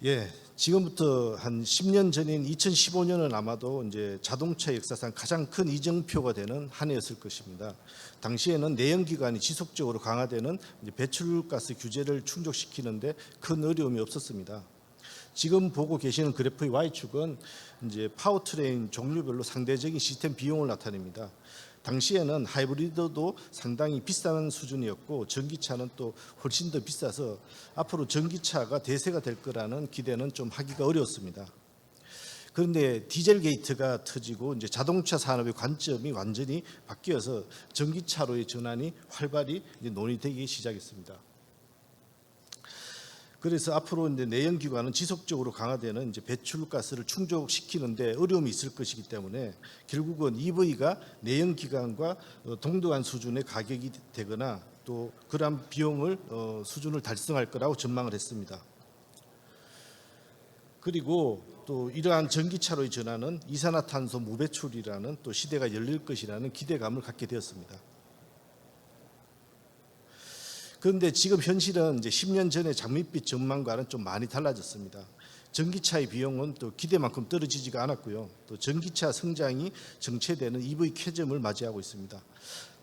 예, 지금부터 한 10년 전인 2015년은 아마도 이제 자동차 역사상 가장 큰 이정표가 되는 한 해였을 것입니다. 당시에는 내연기관이 지속적으로 강화되는 이제 배출가스 규제를 충족시키는데 큰 어려움이 없었습니다. 지금 보고 계시는 그래프의 Y축은 이제 파워트레인 종류별로 상대적인 시스템 비용을 나타냅니다. 당시에는 하이브리드도 상당히 비싼 수준이었고 전기차는 또 훨씬 더 비싸서 앞으로 전기차가 대세가 될 거라는 기대는 좀 하기가 어려웠습니다. 그런데 디젤 게이트가 터지고 이제 자동차 산업의 관점이 완전히 바뀌어서 전기차로의 전환이 활발히 이제 논의되기 시작했습니다. 그래서 앞으로 이제 내연기관은 지속적으로 강화되는 이제 배출가스를 충족시키는데 어려움이 있을 것이기 때문에 결국은 EV가 내연기관과 동등한 수준의 가격이 되거나 또 그러한 비용을 수준을 달성할 거라고 전망을 했습니다. 그리고 또 이러한 전기차로의 전환은 이산화탄소 무배출이라는 또 시대가 열릴 것이라는 기대감을 갖게 되었습니다. 그런데 지금 현실은 이제 10년 전의 장밋빛 전망과는 좀 많이 달라졌습니다. 전기차의 비용은 또 기대만큼 떨어지지가 않았고요. 또 전기차 성장이 정체되는 EV 캐즘을 맞이하고 있습니다.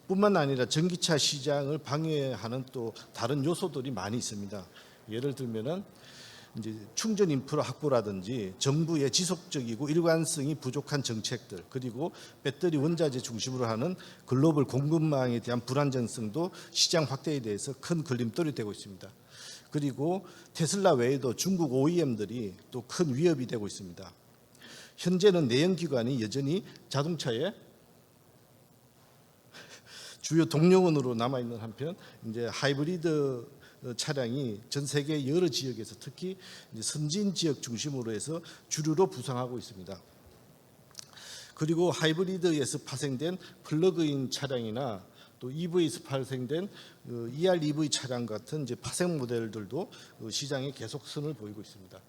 뿐만 아니라 전기차 시장을 방해하는 또 다른 요소들이 많이 있습니다. 예를 들면은 이제 충전 인프라 확보라든지 정부의 지속적이고 일관성이 부족한 정책들, 그리고 배터리 원자재 중심으로 하는 글로벌 공급망에 대한 불안정성도 시장 확대에 대해서 큰 걸림돌이 되고 있습니다. 그리고 테슬라 외에도 중국 OEM들이 또 큰 위협이 되고 있습니다. 현재는 내연기관이 여전히 자동차의 주요 동력원으로 남아 있는 한편, 이제 하이브리드 차량이 전 세계 여러 지역에서 특히 이제 선진 지역 중심으로 해서 주류로 부상하고 있습니다. 그리고 하이브리드에서 파생된 플러그인 차량이나 또 EV에서 발생된 EREV 차량 같은 이제 파생 모델들도 시장에 계속 선을 보이고 있습니다.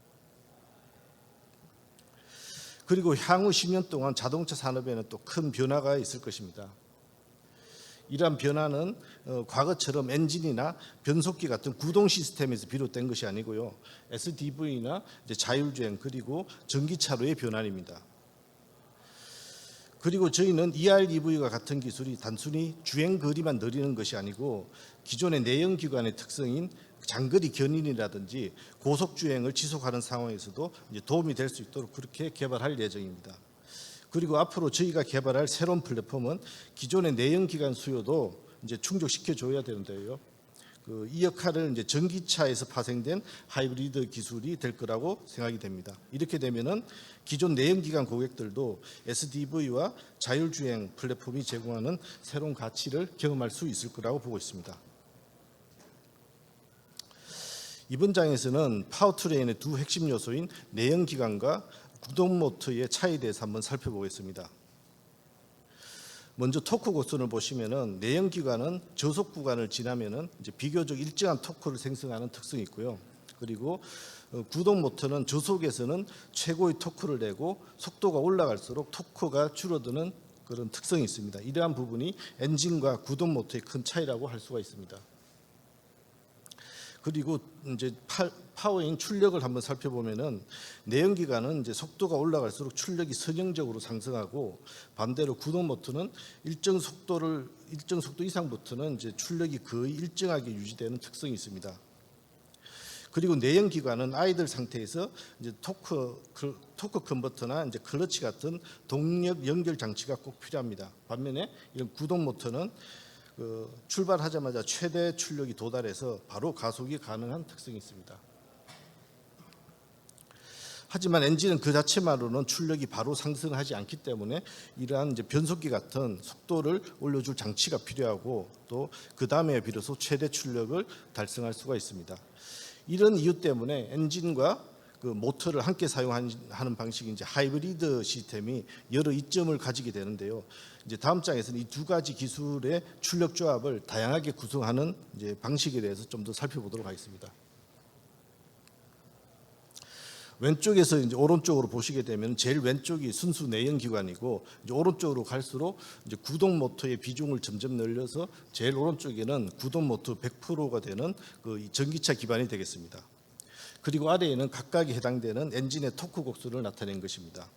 그리고 향후 10년 동안 자동차 산업에는 또 큰 변화가 있을 것입니다. 이러한 변화는 과거처럼 엔진이나 변속기 같은 구동 시스템에서 비롯된 것이 아니고요. SDV나 자율주행 그리고 전기차로의 변환입니다. 그리고 저희는 EREV와 같은 기술이 단순히 주행 거리만 늘리는 것이 아니고 기존의 내연기관의 특성인 장거리 견인이라든지 고속 주행을 지속하는 상황에서도 이제 도움이 될 수 있도록 그렇게 개발할 예정입니다. 그리고 앞으로 저희가 개발할 새로운 플랫폼은 기존의 내연기관 수요도 이제 충족시켜 줘야 되는데요. 이 역할을 이제 전기차에서 파생된 하이브리드 기술이 될 거라고 생각이 됩니다. 이렇게 되면은 기존 내연기관 고객들도 SDV와 자율주행 플랫폼이 제공하는 새로운 가치를 경험할 수 있을 거라고 보고 있습니다. 이번 장에서는 파워트레인의 두 핵심 요소인 내연기관과 구동 모터의 차이에 대해서 한번 살펴보겠습니다. 먼저 토크 곡선을 보시면은 내연기관은 저속 구간을 지나면은 이제 비교적 일정한 토크를 생성하는 특성이 있고요. 그리고 구동 모터는 저속에서는 최고의 토크를 내고 속도가 올라갈수록 토크가 줄어드는 그런 특성이 있습니다. 이러한 부분이 엔진과 구동 모터의 큰 차이라고 할 수가 있습니다. 그리고 이제 파워인 출력을 한번 살펴보면은 내연기관은 이제 속도가 올라갈수록 출력이 선형적으로 상승하고 반대로 구동 모터는 일정 속도 이상부터는 이제 출력이 거의 일정하게 유지되는 특성이 있습니다. 그리고 내연기관은 아이들 상태에서 이제 토크 컨버터나 이제 클러치 같은 동력 연결 장치가 꼭 필요합니다. 반면에 이런 구동 모터는 출발하자마자 최대 출력이 도달해서 바로 가속이 가능한 특성이 있습니다. 하지만 엔진은 그 자체만으로는 출력이 바로 상승하지 않기 때문에 이러한 이제 변속기 같은 속도를 올려줄 장치가 필요하고 또 그 다음에 비로소 최대 출력을 달성할 수가 있습니다. 이런 이유 때문에 엔진과 그 모터를 함께 사용하는 방식이 이제 하이브리드 시스템이 여러 이점을 가지게 되는데요. 이제 다음 장에서는 이 두 가지 기술의 출력 조합을 다양하게 구성하는 이제 방식에 대해서 좀 더 살펴보도록 하겠습니다. 왼쪽에서 이제 오른쪽으로 보시게 되면 제일 왼쪽이 순수 내연기관이고 이제 오른쪽으로 갈수록 이제 구동 모터의 비중을 점점 늘려서 제일 오른쪽에는 구동 모터 100%가 되는 그 전기차 기반이 되겠습니다. 그리고 아래에는 각각에 해당되는 엔진의 토크 곡수를 나타낸 것입니다.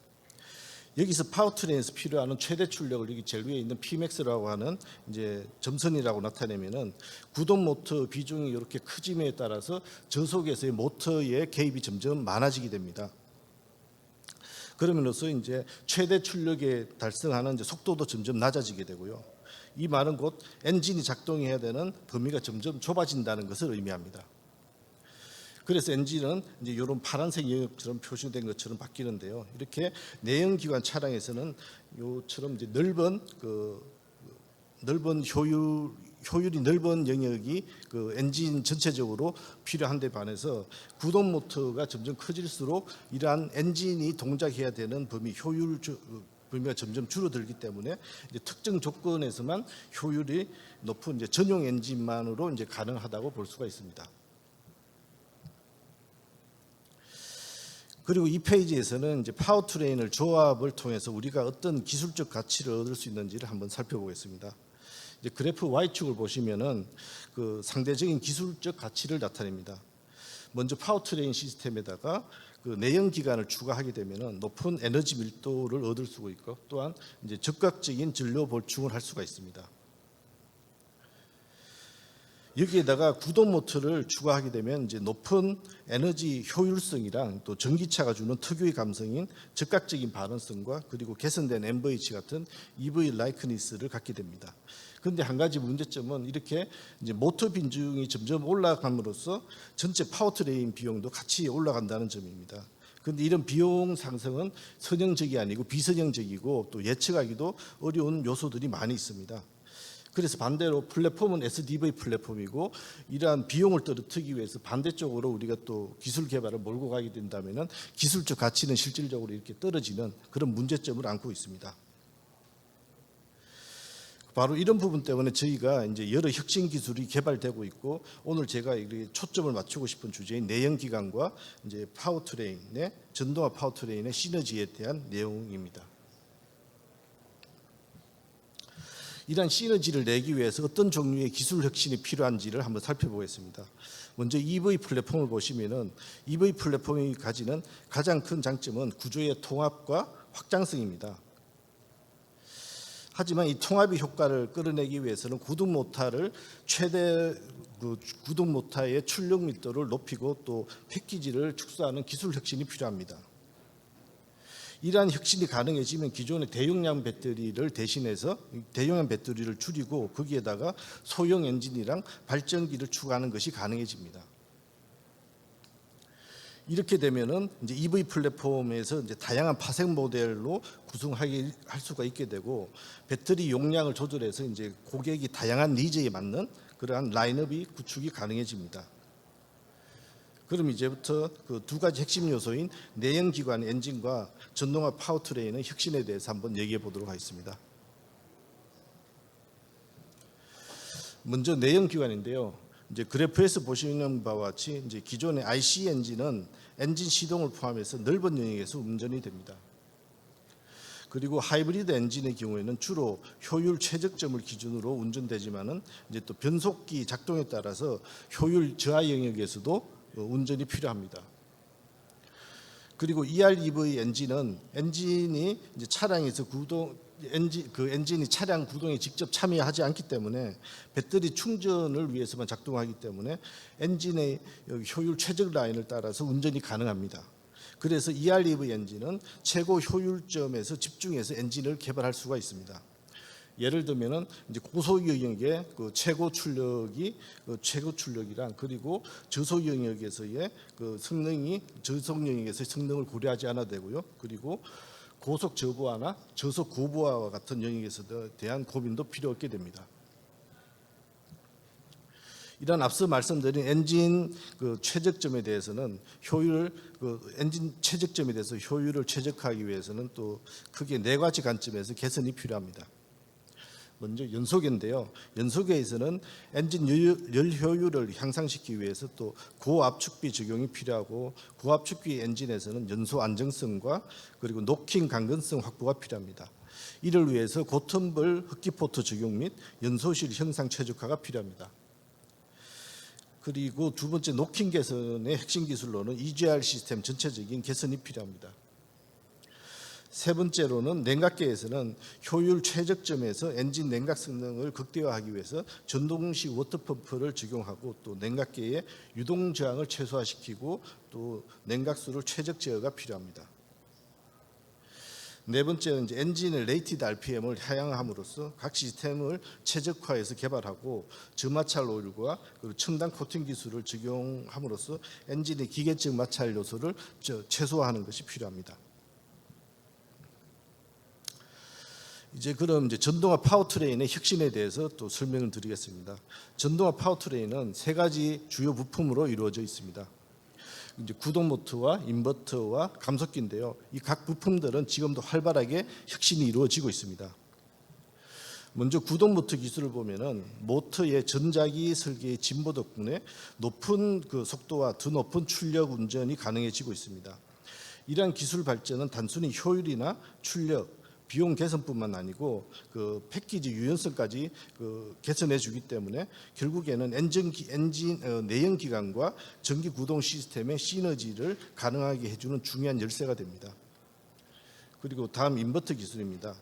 여기서 파워트레인에서 필요한 최대 출력을 여기 제일 위에 있는 Pmax라고 하는 이제 점선이라고 나타내면은 구동 모터 비중이 이렇게 커짐에 따라서 저속에서의 모터의 개입이 점점 많아지게 됩니다. 그러면서 이제 최대 출력에 달성하는 이제 속도도 점점 낮아지게 되고요. 이 말은 곧 엔진이 작동해야 되는 범위가 점점 좁아진다는 것을 의미합니다. 그래서 엔진은 이제 이런 파란색 영역처럼 표시된 것처럼 바뀌는데요. 이렇게 내연기관 차량에서는 요처럼 이제 넓은 효율이 넓은 영역이 그 엔진 전체적으로 필요한데 반해서 구동 모터가 점점 커질수록 이러한 엔진이 동작해야 되는 범위가 점점 줄어들기 때문에 이제 특정 조건에서만 효율이 높은 이제 전용 엔진만으로 이제 가능하다고 볼 수가 있습니다. 그리고 이 페이지에서는 이제 파워트레인을 조합을 통해서 우리가 어떤 기술적 가치를 얻을 수 있는지를 한번 살펴보겠습니다. 이제 그래프 Y축을 보시면은 그 상대적인 기술적 가치를 나타냅니다. 먼저 파워트레인 시스템에다가 그 내연 기관을 추가하게 되면은 높은 에너지 밀도를 얻을 수가 있고 또한 이제 즉각적인 전류 보충을 할 수가 있습니다. 여기에다가 구동 모터를 추가하게 되면 이제 높은 에너지 효율성이랑 또 전기차가 주는 특유의 감성인 즉각적인 반응성과 그리고 개선된 MVH 같은 EV 라이크니스를 갖게 됩니다. 그런데 한 가지 문제점은 이렇게 이제 모터 비중이 점점 올라감으로써 전체 파워트레인 비용도 같이 올라간다는 점입니다. 그런데 이런 비용 상승은 선형적이 아니고 비선형적이고 또 예측하기도 어려운 요소들이 많이 있습니다. 그래서 반대로 플랫폼은 SDV 플랫폼이고 이러한 비용을 떨어뜨리기 위해서 반대쪽으로 우리가 또 기술 개발을 몰고 가게 된다면은 기술적 가치는 실질적으로 이렇게 떨어지는 그런 문제점을 안고 있습니다. 바로 이런 부분 때문에 저희가 이제 여러 혁신 기술이 개발되고 있고 오늘 제가 초점을 맞추고 싶은 주제인 내연 기관과 이제 파워트레인의 전동화 파워트레인의 시너지에 대한 내용입니다. 이러한 시너지를 내기 위해서 어떤 종류의 기술 혁신이 필요한지를 한번 살펴보겠습니다. 먼저 EV 플랫폼을 보시면은 EV 플랫폼이 가지는 가장 큰 장점은 구조의 통합과 확장성입니다. 하지만 이 통합의 효과를 끌어내기 위해서는 구동 모터를 최대 구동 모터의 출력 밀도를 높이고 또 패키지를 축소하는 기술 혁신이 필요합니다. 이러한 혁신이 가능해지면 기존의 대용량 배터리를 대신해서 대용량 배터리를 줄이고 거기에다가 소형 엔진이랑 발전기를 추가하는 것이 가능해집니다. 이렇게 되면은 이제 EV 플랫폼에서 이제 다양한 파생 모델로 구성하게 할 수가 있게 되고 배터리 용량을 조절해서 이제 고객이 다양한 니즈에 맞는 그러한 라인업이 구축이 가능해집니다. 그럼 이제부터 그 두 가지 핵심 요소인 내연 기관 엔진과 전동화 파워트레인의 혁신에 대해서 한번 얘기해 보도록 하겠습니다. 먼저 내연 기관인데요. 이제 그래프에서 보시는 바와 같이 이제 기존의 IC 엔진은 엔진 시동을 포함해서 넓은 영역에서 운전이 됩니다. 그리고 하이브리드 엔진의 경우에는 주로 효율 최적점을 기준으로 운전되지만은 이제 또 변속기 작동에 따라서 효율 저하 영역에서도 운전이 필요합니다. 그리고 EREV 엔진은 엔진이 이제 차량에서 엔진이 차량 구동에 직접 참여하지 않기 때문에 배터리 충전을 위해서만 작동하기 때문에 엔진의 효율 최적 라인을 따라서 운전이 가능합니다. 그래서 EREV 엔진은 최고 효율점에서 집중해서 엔진을 개발할 수가 있습니다. 예를 들면은 이제 고속 영역의 그 최고 출력이 최고 출력이랑 그리고 저속 영역에서의 그 성능이 저속 영역에서의 성능을 고려하지 않아도 되고요. 그리고 고속 저보화나 저속 고보화와 같은 영역에서 대한 고민도 필요 없게 됩니다. 이런 앞서 말씀드린 엔진 그 최적점에 대해서는 엔진 최적점에 대해서 효율을 최적화하기 위해서는 또 크게 네 가지 관점에서 개선이 필요합니다. 먼저 연소계인데요. 연소계에서는 엔진 열 효율을 향상시키기 위해서 또 고압축비 적용이 필요하고 고압축비 엔진에서는 연소 안정성과 그리고 노킹 강건성 확보가 필요합니다. 이를 위해서 고텀블 흡기포트 적용 및 연소실 형상 최적화가 필요합니다. 그리고 두 번째 노킹 개선의 핵심 기술로는 EGR 시스템 전체적인 개선이 필요합니다. 세 번째로는 냉각계에서는 효율 최적점에서 엔진 냉각 성능을 극대화하기 위해서 전동식 워터펌프를 적용하고 또 냉각계의 유동 저항을 최소화시키고 또 냉각수를 최적 제어가 필요합니다. 네 번째는 이제 엔진의 레이티드 RPM을 하향함으로써 각 시스템을 최적화해서 개발하고 저마찰 오일과 그리고 첨단 코팅 기술을 적용함으로써 엔진의 기계적 마찰 요소를 최소화하는 것이 필요합니다. 이제 그럼 이제 전동화 파워트레인의 혁신에 대해서 또 설명을 드리겠습니다. 전동화 파워트레인은 세 가지 주요 부품으로 이루어져 있습니다. 이제 구동 모터와 인버터와 감속기인데요. 이 각 부품들은 지금도 활발하게 혁신이 이루어지고 있습니다. 먼저 구동 모터 기술을 보면은 모터의 전자기 설계의 진보 덕분에 높은 그 속도와 더 높은 출력 운전이 가능해지고 있습니다. 이러한 기술 발전은 단순히 효율이나 출력 비용 개선뿐만 아니고 그 패키지 유연성까지 개선해 주기 때문에 결국에는 내연 기관과 전기 구동 시스템의 시너지를 가능하게 해주는 중요한 열쇠가 됩니다. 그리고 다음 인버터 기술입니다.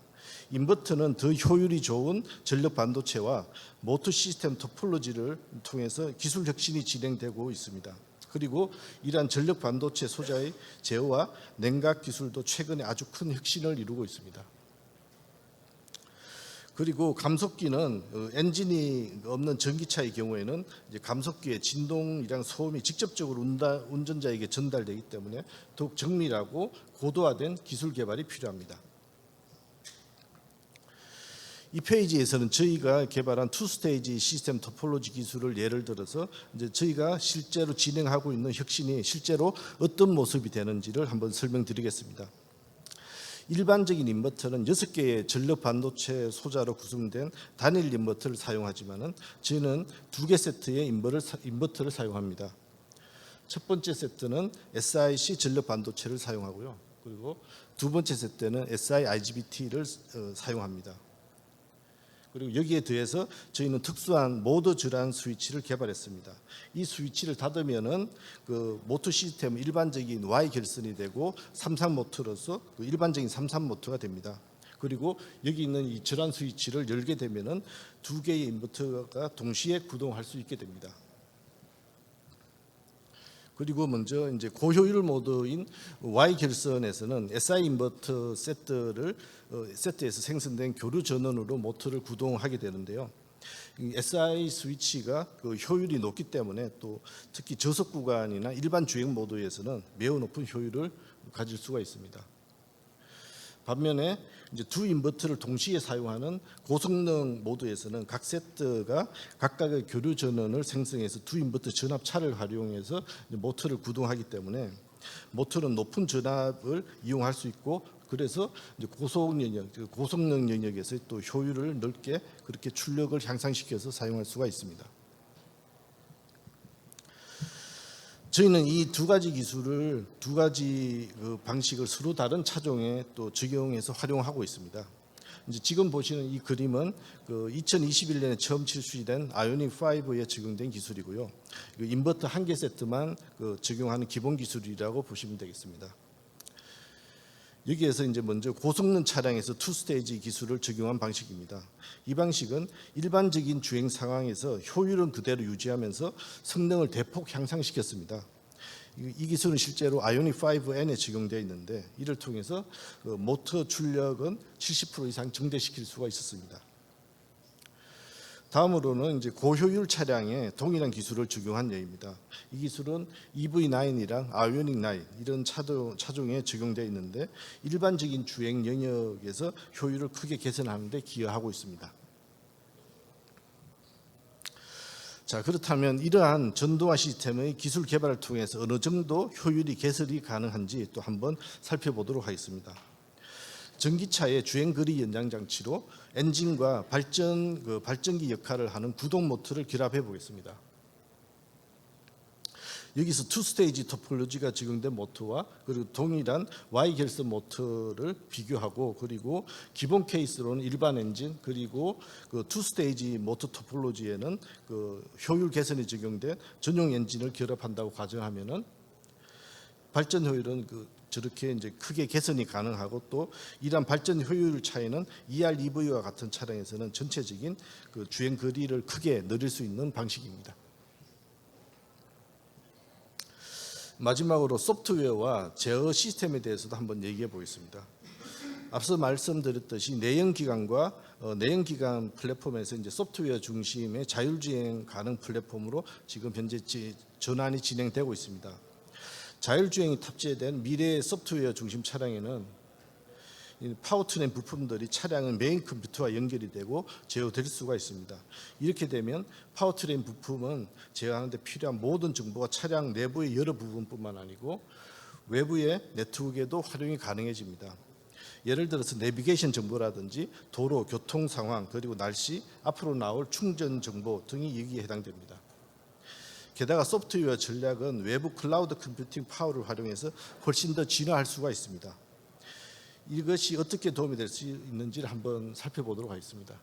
인버터는 더 효율이 좋은 전력 반도체와 모터 시스템 토폴로지를 통해서 기술 혁신이 진행되고 있습니다. 그리고 이러한 전력 반도체 소자의 제어와 냉각 기술도 최근에 아주 큰 혁신을 이루고 있습니다. 그리고 감속기는 엔진이 없는 전기차의 경우에는 이제 감속기의 진동이랑 소음이 직접적으로 운전자에게 전달되기 때문에 더욱 정밀하고 고도화된 기술 개발이 필요합니다. 이 페이지에서는 저희가 개발한 투스테이지 시스템 토폴로지 기술을 예를 들어서 이제 저희가 실제로 진행하고 있는 혁신이 실제로 어떤 모습이 되는지를 한번 설명드리겠습니다. 일반적인 인버터는 6개의 전력 반도체 소자로 구성된 단일 인버터를 사용하지만은 저희는 2개 세트의 인버터를 사용합니다. 첫 번째 세트는 SiC 전력 반도체를 사용하고요. 그리고 두 번째 세트는 Si IGBT를 사용합니다. 그리고 여기에 더해서 저희는 특수한 모드 전환 스위치를 개발했습니다. 이 스위치를 닫으면은 그 모터 시스템 일반적인 Y 결선이 되고 삼산 모터로서 그 일반적인 삼산 모터가 됩니다. 그리고 여기 있는 이 전환 스위치를 열게 되면은 2개의 인버터가 동시에 구동할 수 있게 됩니다. 그리고 먼저 이제 고효율 모드인 Y 결선에서는 SI 인버터 세트에서 생성된 교류 전원으로 모터를 구동하게 되는데요. 이 SI 스위치가 그 효율이 높기 때문에 또 특히 저속 구간이나 일반 주행 모드에서는 매우 높은 효율을 가질 수가 있습니다. 반면에 이제 두 인버터를 동시에 사용하는 고성능 모드에서는 각 세트가 각각의 교류 전원을 생성해서 두 인버터 전압차를 활용해서 모터를 구동하기 때문에 모터는 높은 전압을 이용할 수 있고 그래서 이제 고성능 영역에서 또 효율을 넓게 그렇게 출력을 향상시켜서 사용할 수가 있습니다. 저희는 이 두 가지 기술을 두 가지 방식을 서로 다른 차종에 또 적용해서 활용하고 있습니다. 이제 지금 보시는 이 그림은 2021년에 처음 출시된 아이오닉 5에 적용된 기술이고요. 인버터 한 개 세트만 적용하는 기본 기술이라고 보시면 되겠습니다. 여기에서 이제 먼저 고성능 차량에서 투스테이지 기술을 적용한 방식입니다. 이 방식은 일반적인 주행 상황에서 효율은 그대로 유지하면서 성능을 대폭 향상시켰습니다. 이 기술은 실제로 아이오닉 5N에 적용되어 있는데 이를 통해서 모터 출력은 70% 이상 증대시킬 수가 있었습니다. 다음으로는 이제 고효율 차량에 동일한 기술을 적용한 예입니다. 이 기술은 EV9이랑 아이오닉 9 이런 차종에 적용되어 있는데 일반적인 주행 영역에서 효율을 크게 개선하는 데 기여하고 있습니다. 자, 그렇다면 이러한 전동화 시스템의 기술 개발을 통해서 어느 정도 효율이 개선이 가능한지 또 한번 살펴보도록 하겠습니다. 전기차의 주행 거리 연장 장치로 엔진과 발전기 역할을 하는 구동 모터를 결합해 보겠습니다. 여기서 투스테이지 토폴로지가 적용된 모터와 그리고 동일한 Y 결선 모터를 비교하고 그리고 기본 케이스로는 일반 엔진 그리고 투스테이지 모터 토폴로지에는 효율 개선이 적용된 전용 엔진을 결합한다고 가정하면은 발전 효율은 저렇게 이제 크게 개선이 가능하고 또 이러한 발전 효율 차이는 ER-EV와 같은 차량에서는 전체적인 주행 거리를 크게 늘릴 수 있는 방식입니다. 마지막으로 소프트웨어와 제어 시스템에 대해서도 한번 얘기해 보겠습니다. 앞서 말씀드렸듯이 내연기관과 내연기관 플랫폼에서 이제 소프트웨어 중심의 자율주행 가능 플랫폼으로 지금 현재 전환이 진행되고 있습니다. 자율주행이 탑재된 미래의 소프트웨어 중심 차량에는 파워트레인 부품들이 차량의 메인 컴퓨터와 연결이 되고 제어될 수가 있습니다. 이렇게 되면 파워트레인 부품은 제어하는 데 필요한 모든 정보가 차량 내부의 여러 부분뿐만 아니고 외부의 네트워크에도 활용이 가능해집니다. 예를 들어서 내비게이션 정보라든지 도로, 교통 상황, 그리고 날씨, 앞으로 나올 충전 정보 등이 여기에 해당됩니다. 게다가 소프트웨어 전략은 외부 클라우드 컴퓨팅 파워를 활용해서 훨씬 더 진화할 수가 있습니다. 이것이 어떻게 도움이 될 수 있는지를 한번 살펴보도록 하겠습니다.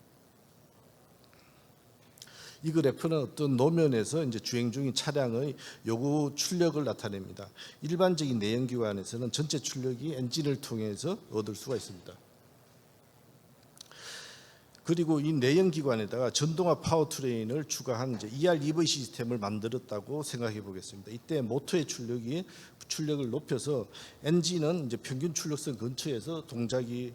이 그래프는 어떤 노면에서 이제 주행 중인 차량의 요구 출력을 나타냅니다. 일반적인 내연기관에서는 전체 출력이 엔진을 통해서 얻을 수가 있습니다. 그리고 이 내연기관에다가 전동화 파워트레인을 추가한 이제 EREV 시스템을 만들었다고 생각해 보겠습니다. 이때 모터의 출력을 높여서 엔진은 이제 평균 출력선 근처에서 동작이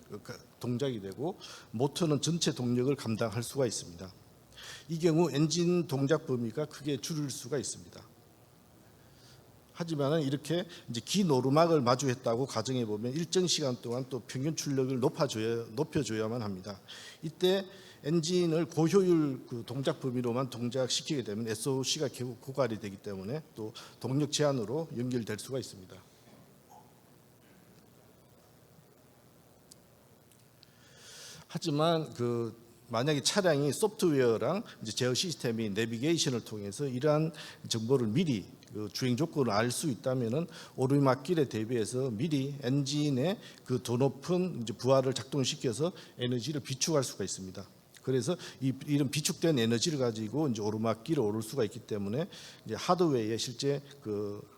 되고 모터는 전체 동력을 감당할 수가 있습니다. 이 경우 엔진 동작 범위가 크게 줄일 수가 있습니다. 하지만 이렇게 이제 긴 오르막을 마주했다고 가정해 보면 일정 시간 동안 또 평균 출력을 높여줘야만 합니다. 이때 엔진을 고효율 그 동작 범위로만 동작시키게 되면 SOC가 결국 고갈이 되기 때문에 또 동력 제한으로 연결될 수가 있습니다. 하지만 만약에 차량이 소프트웨어랑 이제 제어 시스템이 내비게이션을 통해서 이러한 정보를 미리 주행 조건을 알 수 있다면은 오르막길에 대비해서 미리 엔진의 더 높은 이제 부하를 작동시켜서 에너지를 비축할 수가 있습니다. 그래서 이런 비축된 에너지를 가지고 이제 오르막길을 오를 수가 있기 때문에 이제 하드웨어의 실제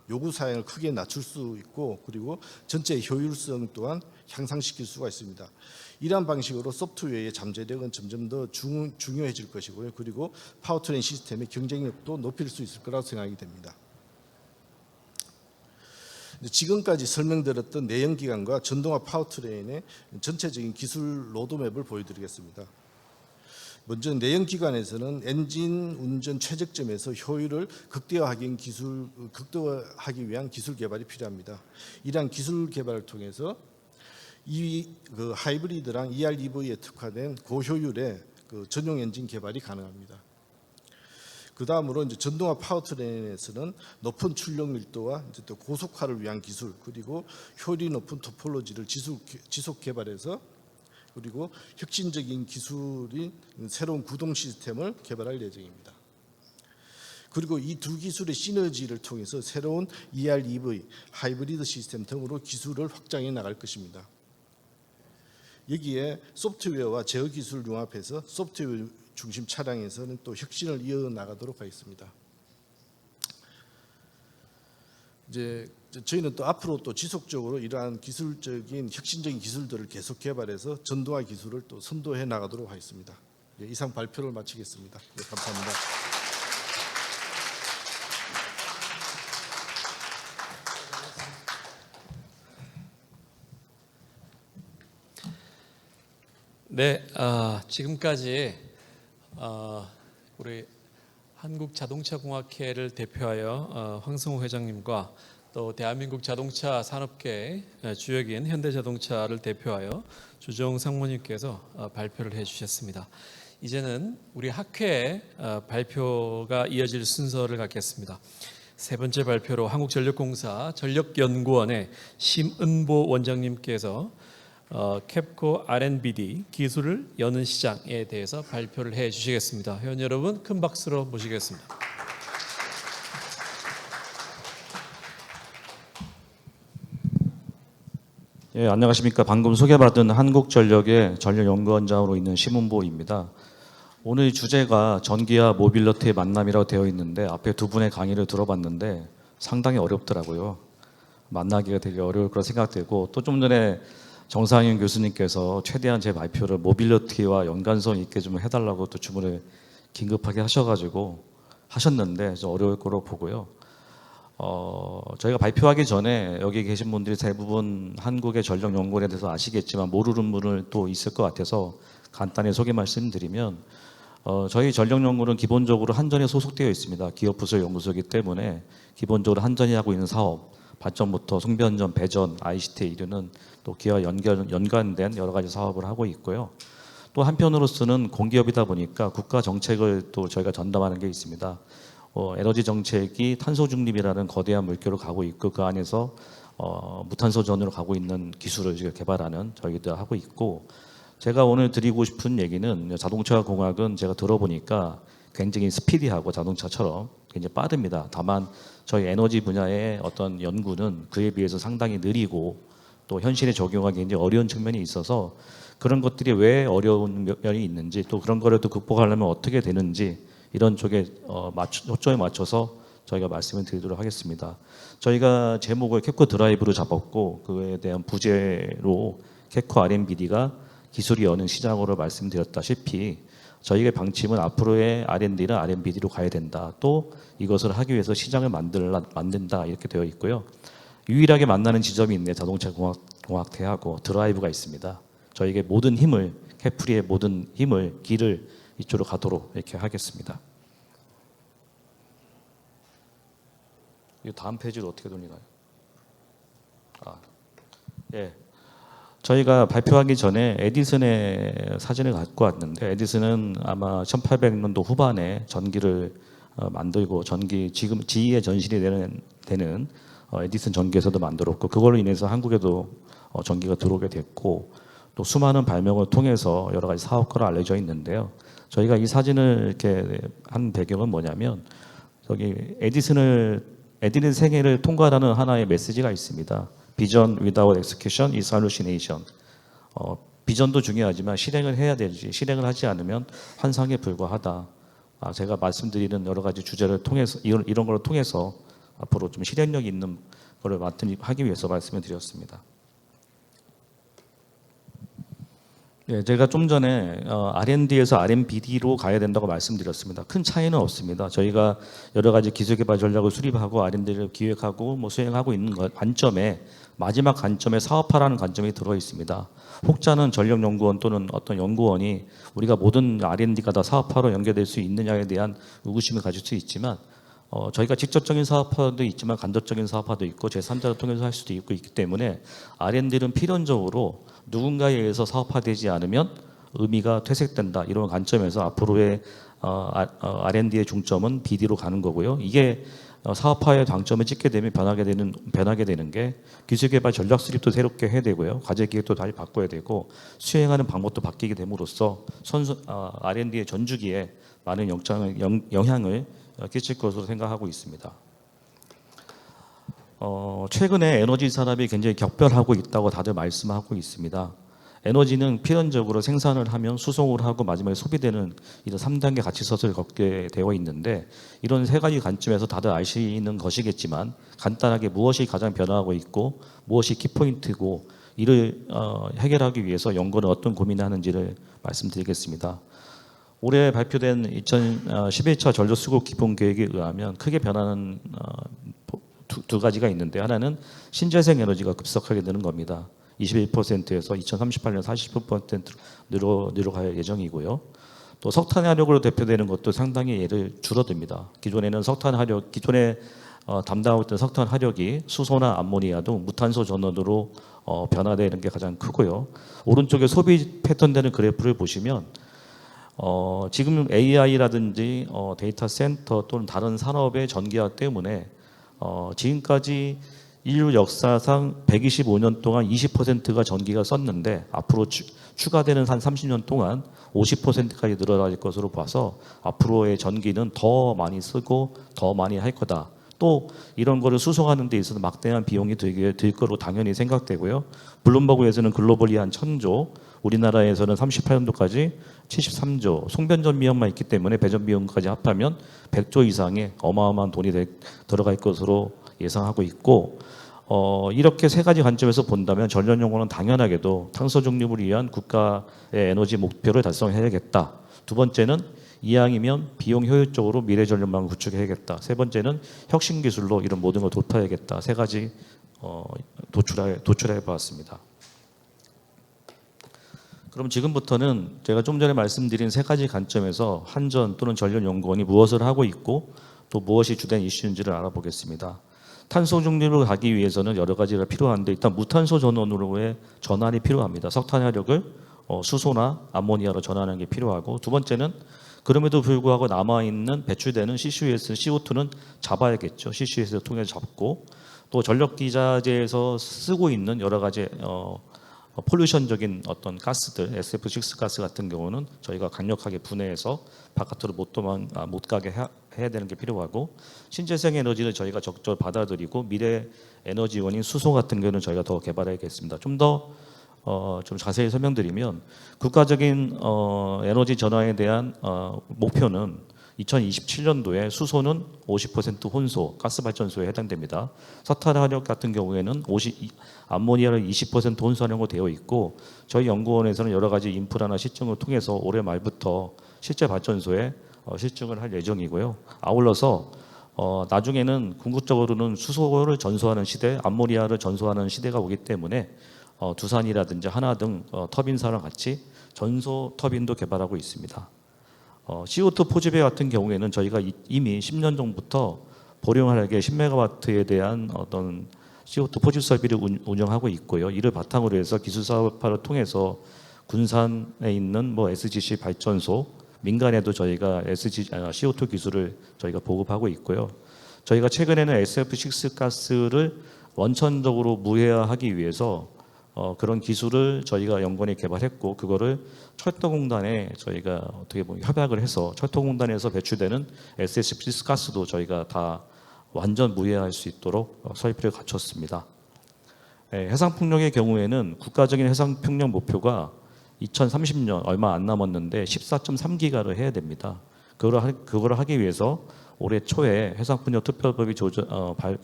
요구 사양을 크게 낮출 수 있고 그리고 전체 효율성 또한 향상시킬 수가 있습니다. 이러한 방식으로 소프트웨어의 잠재력은 점점 더 중요해질 것이고요. 그리고 파워트레인 시스템의 경쟁력도 높일 수 있을 거라고 생각이 됩니다. 지금까지 설명드렸던 내연기관과 전동화 파워트레인의 전체적인 기술 로드맵을 보여드리겠습니다. 먼저 내연기관에서는 엔진 운전 최적점에서 효율을 극대화하기 위한 기술 개발이 필요합니다. 이러한 기술 개발을 통해서 하이브리드랑 EREV에 특화된 고효율의 전용 엔진 개발이 가능합니다. 그 다음으로 이제 전동화 파워트레인에서는 높은 출력 밀도와 이제 또 고속화를 위한 기술 그리고 효율이 높은 토폴로지를 지속 개발해서 그리고 혁신적인 기술인 새로운 구동 시스템을 개발할 예정입니다. 그리고 이 두 기술의 시너지를 통해서 새로운 EREV, 하이브리드 시스템 등으로 기술을 확장해 나갈 것입니다. 여기에 소프트웨어와 제어 기술을 융합해서 소프트웨어 중심 차량에서는 또 혁신을 이어나가도록 하겠습니다. 이제 저희는 또 앞으로 또 지속적으로 이러한 기술적인 혁신적인 기술들을 계속 개발해서 전동화 기술을 또 선도해 나가도록 하겠습니다. 이상 발표를 마치겠습니다. 감사합니다. 네, 지금까지 우리 한국자동차공학회를 대표하여 황성호 회장님과 또 대한민국 자동차 산업계의 주역인 현대자동차를 대표하여 주정 상무님께서 발표를 해주셨습니다. 이제는 우리 학회의 발표가 이어질 순서를 갖겠습니다. 세 번째 발표로 한국전력공사 전력연구원의 심은보 원장님께서 캡코 R&BD 기술을 여는 시장에 대해서 발표를 해 주시겠습니다. 회원 여러분 큰 박수로 모시겠습니다. 예, 안녕하십니까. 방금 소개받은 한국전력의 전력연구원장으로 있는 심은보입니다. 오늘 주제가 전기와 모빌리티의 만남이라고 되어 있는데 앞에 두 분의 강의를 들어봤는데 상당히 어렵더라고요. 만나기가 되게 어려울 거라 생각되고 또 좀 전에 정상윤 교수님께서 최대한 제 발표를 모빌리티와 연관성 있게 좀 해달라고 또 주문을 긴급하게 하셨는데 좀 어려울 거로 보고요. 저희가 발표하기 전에 여기 계신 분들이 대부분 한국의 전력연구원에 대해서 아시겠지만 모르는 분을 또 있을 것 같아서 간단히 소개 말씀드리면 저희 전력연구원은 기본적으로 한전에 소속되어 있습니다. 기업부설 연구소이기 때문에 기본적으로 한전이 하고 있는 사업, 발전부터 송변전, 배전, ICT에 이르는 또 기업과 연관된 여러 가지 사업을 하고 있고요. 또 한편으로서는 공기업이다 보니까 국가 정책을 또 저희가 전담하는 게 있습니다. 에너지 정책이 탄소 중립이라는 거대한 물결을 가고 있고 그 안에서 무탄소 전으로 가고 있는 기술을 지금 개발하는 저희들 하고 있고 제가 오늘 드리고 싶은 얘기는 자동차 공학은 제가 들어보니까 굉장히 스피디하고 자동차처럼 굉장히 빠릅니다. 다만 저희 에너지 분야의 어떤 연구는 그에 비해서 상당히 느리고 또 현실에 적용하기 굉장히 어려운 측면이 있어서 그런 것들이 왜 어려운 면이 있는지 또 그런 거를 또 극복하려면 어떻게 되는지 이런 쪽에 초점에 맞춰서 저희가 말씀을 드리도록 하겠습니다. 저희가 제목을 캡코 드라이브로 잡았고 그에 대한 부제로 캡코 R&B가 기술이 여는 시장으로 말씀드렸다시피 저희의 방침은 앞으로의 R&D는 R&BD로 가야 된다. 또 이것을 하기 위해서 시장을 만든다 이렇게 되어 있고요. 유일하게 만나는 지점이 있네. 자동차공학대하고 드라이브가 있습니다. 저희에게 모든 힘을 캐프리의 모든 힘을 길을 이쪽으로 가도록 이렇게 하겠습니다. 이 다음 페이지를 어떻게 돌리나요? 예. 저희가 발표하기 전에 에디슨의 사진을 갖고 왔는데 에디슨은 아마 1800년도 후반에 전기를 만들고 전기 지금 제2의 전신이 되는 에디슨 전기에서도 만들었고 그걸로 인해서 한국에도 전기가 들어오게 됐고 또 수많은 발명을 통해서 여러 가지 사업가로 알려져 있는데요. 저희가 이 사진을 이렇게 한 배경은 뭐냐면 저기 에디슨 생애를 통과하는 하나의 메시지가 있습니다. 비전 without execution is hallucination. 비전도 중요하지만 실행을 해야 되지 실행을 하지 않으면 환상에 불과하다. 제가 말씀드리는 여러 가지 주제를 통해서 이런 걸 통해서 앞으로 좀 실행력 있는 것을 하기 위해서 말씀을 드렸습니다. 예, 제가 좀 전에 R&D에서 R&BD로 가야 된다고 말씀드렸습니다. 큰 차이는 없습니다. 저희가 여러 가지 기술개발 전략을 수립하고 R&D를 기획하고 수행하고 있는 관점에 마지막 관점에 사업화라는 관점이 들어 있습니다. 혹자는 전력연구원 또는 어떤 연구원이 우리가 모든 R&D가 다 사업화로 연계될 수 있느냐에 대한 의구심을 가질 수 있지만 저희가 직접적인 사업화도 있지만 간접적인 사업화도 있고 제3자를 통해서 할 수도 있기 때문에 R&D는 필연적으로 누군가에 의해서 사업화되지 않으면 의미가 퇴색된다. 이런 관점에서 앞으로의 R&D의 중점은 BD로 가는 거고요. 이게 사업화의 방점을 찍게 되면 변하게 되는 게 기술개발 전략 수립도 새롭게 해야 되고요. 과제 기획도 다시 바꿔야 되고 수행하는 방법도 바뀌게 됨으로써 R&D의 전주기에 많은 영향을 끼칠 것으로 생각하고 있습니다. 최근에 에너지 산업이 굉장히 격변하고 있다고 다들 말씀하고 있습니다. 에너지는 필연적으로 생산을 하면 수송을 하고 마지막에 소비되는 이런 3단계 가치서를 걷게 되어 있는데 이런 세 가지 관점에서 다들 아시는 것이겠지만 간단하게 무엇이 가장 변화하고 있고 무엇이 키포인트고 이를 해결하기 위해서 연구는 어떤 고민을 하는지를 말씀드리겠습니다. 올해 발표된 2011차 전력수급 기본계획에 의하면 크게 변하는 두 가지가 있는데 하나는 신재생 에너지가 급속하게 느는 겁니다. 21%에서 2038년 40% 늘어갈 예정이고요. 또 석탄 화력으로 대표되는 것도 상당히 줄어듭니다. 기존에 담당하고 있던 석탄 화력이 수소나 암모니아도 무탄소 전원으로 변화되는 게 가장 크고요. 오른쪽에 소비 패턴되는 그래프를 보시면 지금 AI라든지 데이터 센터 또는 다른 산업의 전기화 때문에 지금까지 인류 역사상 125년 동안 20%가 전기가 썼는데 앞으로 추가되는 한 30년 동안 50%까지 늘어날 것으로 봐서 앞으로의 전기는 더 많이 쓰고 더 많이 할 거다. 또 이런 거를 수송하는 데 있어서 막대한 비용이 들 거로 당연히 생각되고요. 블룸버그에서는 글로벌리 한 1000조, 우리나라에서는 38년도까지 73조, 송변전 비용만 있기 때문에 배전 비용까지 합하면 100조 이상의 어마어마한 돈이 들어갈 것으로 예상하고 있고 이렇게 세 가지 관점에서 본다면 전력연구는 당연하게도 탄소 중립을 위한 국가의 에너지 목표를 달성해야겠다. 두 번째는 이왕이면 비용 효율적으로 미래 전력망을 구축해야겠다. 세 번째는 혁신 기술로 이런 모든 걸 돌파해야겠다. 세 가지 도출해 보았습니다. 그럼 지금부터는 제가 좀 전에 말씀드린 세 가지 관점에서 한전 또는 전력연구원이 무엇을 하고 있고 또 무엇이 주된 이슈인지를 알아보겠습니다. 탄소 중립으로 가기 위해서는 여러 가지가 필요한데 일단 무탄소 전원으로의 전환이 필요합니다. 석탄 화력을 수소나 암모니아로 전환하는 게 필요하고 두 번째는 그럼에도 불구하고 남아있는 배출되는 CCUS, CO2는 잡아야겠죠. CCUS를 통해서 잡고 또 전력기자재에서 쓰고 있는 여러 가지 폴루션적인 어떤 가스들, SF6 가스 같은 경우는 저희가 강력하게 분해해서 바깥으로 못 가게 해야 되는 게 필요하고 신재생 에너지를 저희가 적극적으로 받아들이고 미래 에너지원인 수소 같은 경우는 저희가 더 개발해야겠습니다. 좀 더 좀 자세히 설명드리면 국가적인 에너지 전환에 대한 목표는 2027년도에 수소는 50% 혼소 가스 발전소에 해당됩니다. 석탄화력 같은 경우에는 암모니아를 20% 혼소하려고 되어 있고 저희 연구원에서는 여러 가지 인프라나 시증을 통해서 올해 말부터 실제 발전소에 실증을 할 예정이고요. 아울러서 나중에는 궁극적으로는 수소를 전소하는 시대, 암모니아를 전소하는 시대가 오기 때문에 두산이라든지 하나 등 터빈사랑 같이 전소 터빈도 개발하고 있습니다. CO2 포집배 같은 경우에는 저희가 이미 10년 전부터 보령하게 10메가와트에 대한 어떤 CO2 포집 설비를 운영하고 있고요. 이를 바탕으로 해서 기술 사업화를 통해서 군산에 있는 SGC 발전소, 민간에도 저희가 CO2 기술을 저희가 보급하고 있고요. 저희가 최근에는 SF6 가스를 원천적으로 무해화하기 위해서 그런 기술을 저희가 연구원에 개발했고 그거를 철도공단에 저희가 어떻게 보면 협약을 해서 철도공단에서 배출되는 SF6 가스도 저희가 다 완전 무해할 수 있도록 설비를 갖췄습니다. 해상풍력의 경우에는 국가적인 해상풍력 목표가 2030년 얼마 안 남았는데 14.3기가를 해야 됩니다. 그거를 하기 위해서 올해 초에 해상풍력 특별법이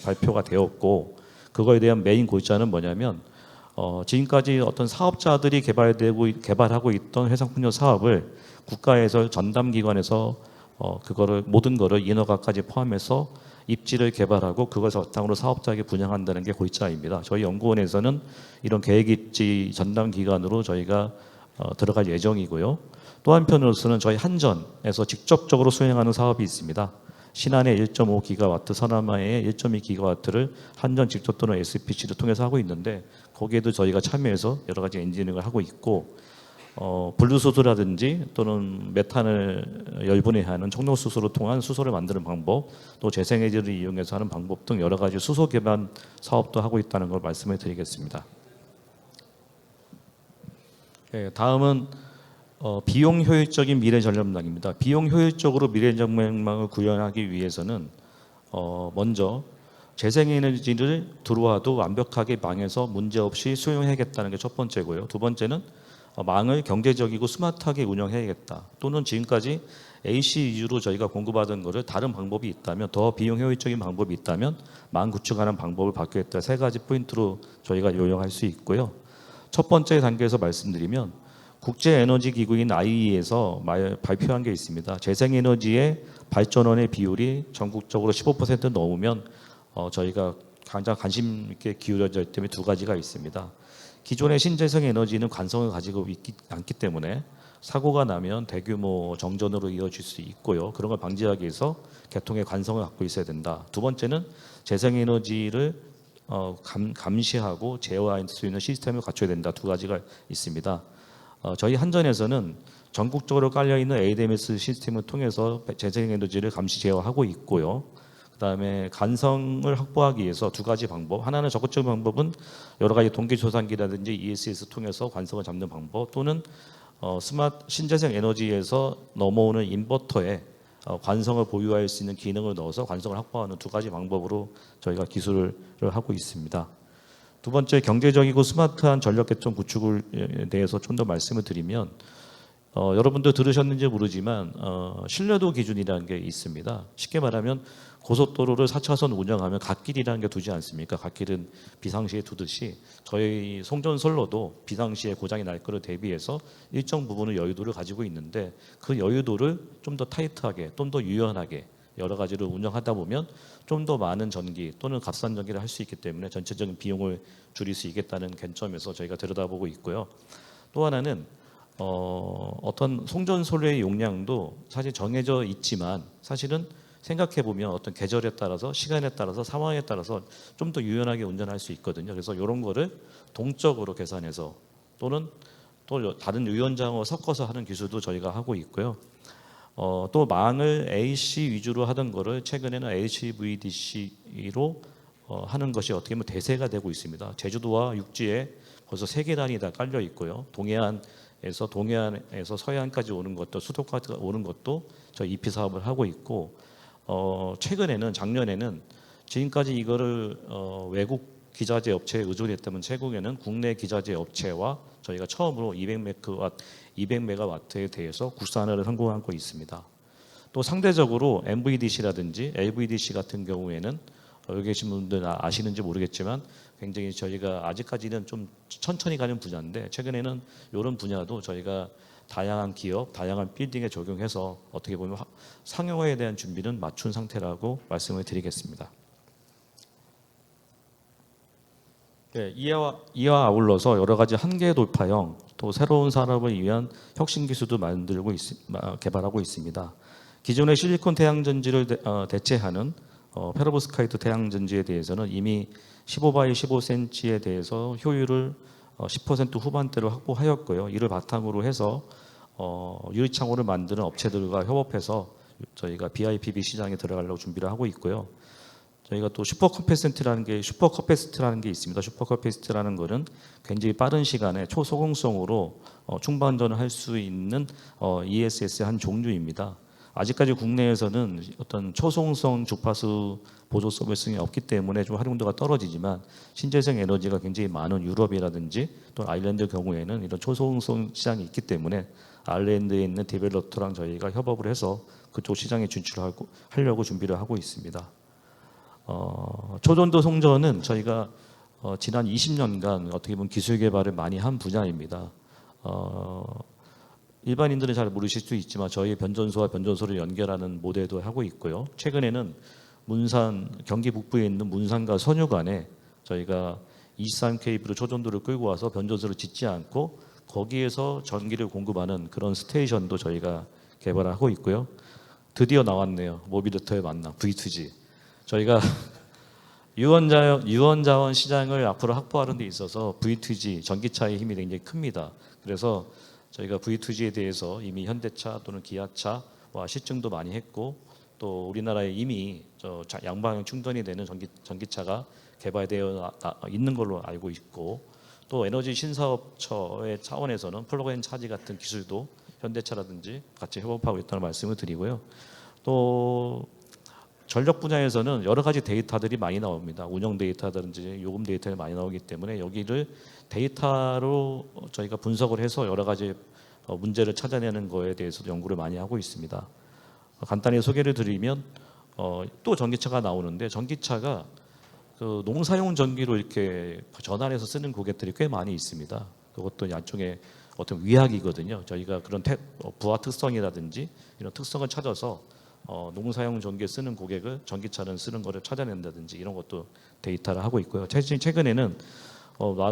발표가 되었고 그거에 대한 메인 골자는 뭐냐면 지금까지 어떤 사업자들이 개발하고 있던 해상풍력 사업을 국가에서 전담기관에서 그거를 모든 거를 인허가까지 포함해서 입지를 개발하고 그걸 바탕으로 사업자에게 분양한다는 게 골자입니다. 저희 연구원에서는 이런 계획 입지 전담기관으로 저희가 들어갈 예정이고요. 또 한편으로서는 저희 한전에서 직접적으로 수행하는 사업이 있습니다. 신안의 1.5기가와트, 서남아의 1.2기가와트를 한전 직접 또는 SPC를 통해서 하고 있는데 거기에도 저희가 참여해서 여러 가지 엔지니어링을 하고 있고 블루수소라든지 또는 메탄을 열분해하는 촉로수소를 통한 수소를 만드는 방법, 또 재생에너지를 이용해서 하는 방법 등 여러 가지 수소 기반 사업도 하고 있다는 걸 말씀을 드리겠습니다. 다음은 비용 효율적인 미래 전략망입니다. 비용 효율적으로 미래 전략망을 구현하기 위해서는 먼저 재생에너지를 들어와도 완벽하게 망해서 문제없이 수용해야겠다는 게 첫 번째고요. 두 번째는 망을 경제적이고 스마트하게 운영해야겠다. 또는 지금까지 AC 위주로 저희가 공급하던 것을 다른 방법이 있다면 더 비용 효율적인 방법이 있다면 망 구축하는 방법을 바꾸겠다. 세 가지 포인트로 저희가 요약할 수 있고요. 첫 번째 단계에서 말씀드리면 국제에너지기구인 IE에서 발표한 게 있습니다. 재생에너지의 발전원의 비율이 전국적으로 15% 넘으면 저희가 가장 관심 있게 기울여져 있기 때문에 두 가지가 있습니다. 기존의 신재생 에너지는 관성을 가지고 있지 않기 때문에 사고가 나면 대규모 정전으로 이어질 수 있고요. 그런 걸 방지하기 위해서 개통의 관성을 갖고 있어야 된다. 두 번째는 재생에너지를 감시하고 제어할 수 있는 시스템을 갖춰야 된다. 두 가지가 있습니다. 저희 한전에서는 전국적으로 깔려있는 ADMS 시스템을 통해서 재생에너지를 감시 제어하고 있고요. 그다음에 관성을 확보하기 위해서 두 가지 방법. 하나는 적극적인 방법은 여러 가지 동기조산기라든지 ESS 통해서 관성을 잡는 방법, 또는 스마트 신재생 에너지에서 넘어오는 인버터에 관성을 보유할 수 있는 기능을 넣어서 관성을 확보하는 두 가지 방법으로 저희가 기술을 하고 있습니다. 두 번째, 경제적이고 스마트한 전력 개통 구축에 대해서 좀 더 말씀을 드리면 여러분들 들으셨는지 모르지만 신뢰도 기준이라는 게 있습니다. 쉽게 말하면 고속도로를 4차선 운영하면 갓길이라는 게 두지 않습니까? 갓길은 비상시에 두듯이 저희 송전솔로도 비상시에 고장이 날 거를 대비해서 일정 부분의 여유도를 가지고 있는데 그 여유도를 좀 더 타이트하게, 좀 더 유연하게 여러 가지를 운영하다 보면 좀 더 많은 전기 또는 값싼 전기를 할 수 있기 때문에 전체적인 비용을 줄일 수 있겠다는 관점에서 저희가 들여다보고 있고요. 또 하나는 어떤 송전솔로의 용량도 사실 정해져 있지만 사실은 생각해 보면 어떤 계절에 따라서, 시간에 따라서, 상황에 따라서 좀 더 유연하게 운전할 수 있거든요. 그래서 이런 거를 동적으로 계산해서 또는 또 다른 유연장어 섞어서 하는 기술도 저희가 하고 있고요. 또 망을 AC 위주로 하던 거를 최근에는 HVDC로 하는 것이 어떻게 보면 대세가 되고 있습니다. 제주도와 육지에 벌써 3계단이 다 깔려 있고요. 동해안에서 서해안까지 오는 것도, 수도까지 오는 것도 저희 EP 사업을 하고 있고, 최근에는 작년에는 지금까지 이거를 외국 기자재 업체에 의존했다면 최근에는 국내 기자재 업체와 저희가 처음으로 200메가와트에 대해서 국산화를 성공하고 있습니다. 또 상대적으로 MVDC라든지 LVDC 같은 경우에는 여기 계신 분들 아시는지 모르겠지만 굉장히 저희가 아직까지는 좀 천천히 가는 분야인데 최근에는 이런 분야도 저희가 다양한 기업, 다양한 빌딩에 적용해서 어떻게 보면 상용화에 대한 준비는 맞춘 상태라고 말씀을 드리겠습니다. 네, 이와 아울러서 여러 가지 한계 돌파형 또 새로운 산업을 위한 혁신 기술도 개발하고 있습니다. 기존의 실리콘 태양전지를 대체하는 페로브스카이트 태양전지에 대해서는 이미 15 x 15cm에 대해서 효율을 10% 후반대로 확보하였고요. 이를 바탕으로 해서 유리창호를 만드는 업체들과 협업해서 저희가 BIPV 시장에 들어가려고 준비를 하고 있고요. 저희가 또 슈퍼커패시티라는 게 있습니다. 슈퍼커패시티라는 것은 굉장히 빠른 시간에 초소공성으로 충반전을 할 수 있는 ESS의 한 종류입니다. 아직까지 국내에서는 어떤 초소공성 주파수 보조 서비스가 없기 때문에 좀 활용도가 떨어지지만 신재생 에너지가 굉장히 많은 유럽이라든지 또 아일랜드 경우에는 이런 초소공성 시장이 있기 때문에 아일랜드에 있는 디벨로퍼랑 저희가 협업을 해서 그쪽 시장에 진출하려고 준비를 하고 있습니다. 초전도 송전은 저희가 지난 20년간 어떻게 보면 기술 개발을 많이 한 분야입니다. 일반인들은 잘 모르실 수 있지만 저희 변전소와 변전소를 연결하는 모델도 하고 있고요. 최근에는 경기 북부에 있는 문산과 선유 간에 저희가 23 케이블로 초전도를 끌고 와서 변전소를 짓지 않고 거기에서 전기를 공급하는 그런 스테이션도 저희가 개발하고 있고요. 드디어 나왔네요. 모빌리터의 만남 V2G. 저희가 유원자원 시장을 앞으로 확보하는 데 있어서 V2G 전기차의 힘이 굉장히 큽니다. 그래서 저희가 V2G에 대해서 이미 현대차 또는 기아차와 시증도 많이 했고 또 우리나라에 이미 양방향 충전이 되는 전기차가 개발되어 있는 걸로 알고 있고 또 에너지 신사업처의 차원에서는 플러그인 차지 같은 기술도 현대차라든지 같이 협업하고 있다는 말씀을 드리고요. 또 전력 분야에서는 여러 가지 데이터들이 많이 나옵니다. 운영 데이터라든지 요금 데이터가 많이 나오기 때문에 여기를 데이터로 저희가 분석을 해서 여러 가지 문제를 찾아내는 거에 대해서도 연구를 많이 하고 있습니다. 간단히 소개를 드리면 또 전기차가 나오는데 전기차가 그 농사용 전기로 이렇게 전환해서 쓰는 고객들이 꽤 많이 있습니다. 그것도 양쪽에 어떤 위약이거든요. 저희가 그런 부하 특성이라든지 이런 특성을 찾아서 농사용 전기에 쓰는 고객을 전기차는 쓰는 거를 찾아낸다든지 이런 것도 데이터를 하고 있고요. 최근에는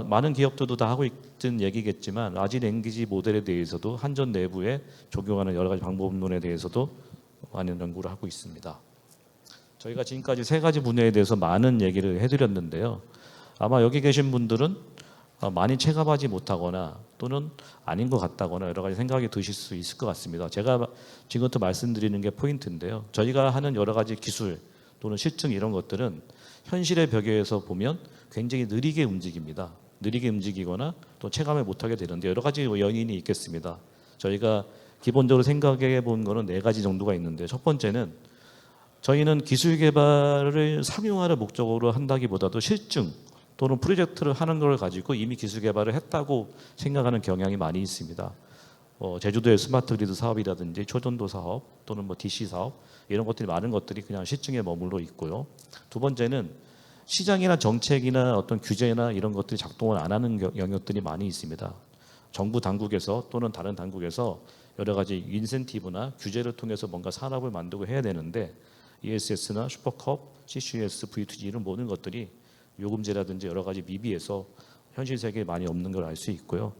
많은 기업들도 다 하고 있던 얘기겠지만 라지 랭귀지 모델에 대해서도 한전 내부에 적용하는 여러 가지 방법론에 대해서도 많은 연구를 하고 있습니다. 저희가 지금까지 3가지 분야에 대해서 많은 얘기를 해드렸는데요. 아마 여기 계신 분들은 많이 체감하지 못하거나 또는 아닌 것 같다거나 여러 가지 생각이 드실 수 있을 것 같습니다. 제가 지금부터 말씀드리는 게 포인트인데요. 저희가 하는 여러 가지 기술 또는 실증 이런 것들은 현실의 벽에서 보면 굉장히 느리게 움직입니다. 느리게 움직이거나 또 체감을 못하게 되는데 여러 가지 연인이 있겠습니다. 저희가 기본적으로 생각해 본 거는 4가지 정도가 있는데 첫 번째는 저희는 기술 개발을 상용화를 목적으로 한다기보다도 실증 또는 프로젝트를 하는 걸 가지고 이미 기술 개발을 했다고 생각하는 경향이 많이 있습니다. 제주도의 스마트 그리드 사업이라든지 초전도 사업 또는 DC 사업 이런 것들이 많은 것들이 그냥 실증에 머물러 있고요. 두 번째는 시장이나 정책이나 어떤 규제나 이런 것들이 작동을 안 하는 영역들이 많이 있습니다. 정부 당국에서 또는 다른 당국에서 여러 가지 인센티브나 규제를 통해서 뭔가 산업을 만들고 해야 되는데 ESS나 슈퍼컵, CCUS, V2G 이런 모든 것들이 요금제라든지 여러 가지 미비해서 현실 세계에 많이 없는 걸 알 수 있고요.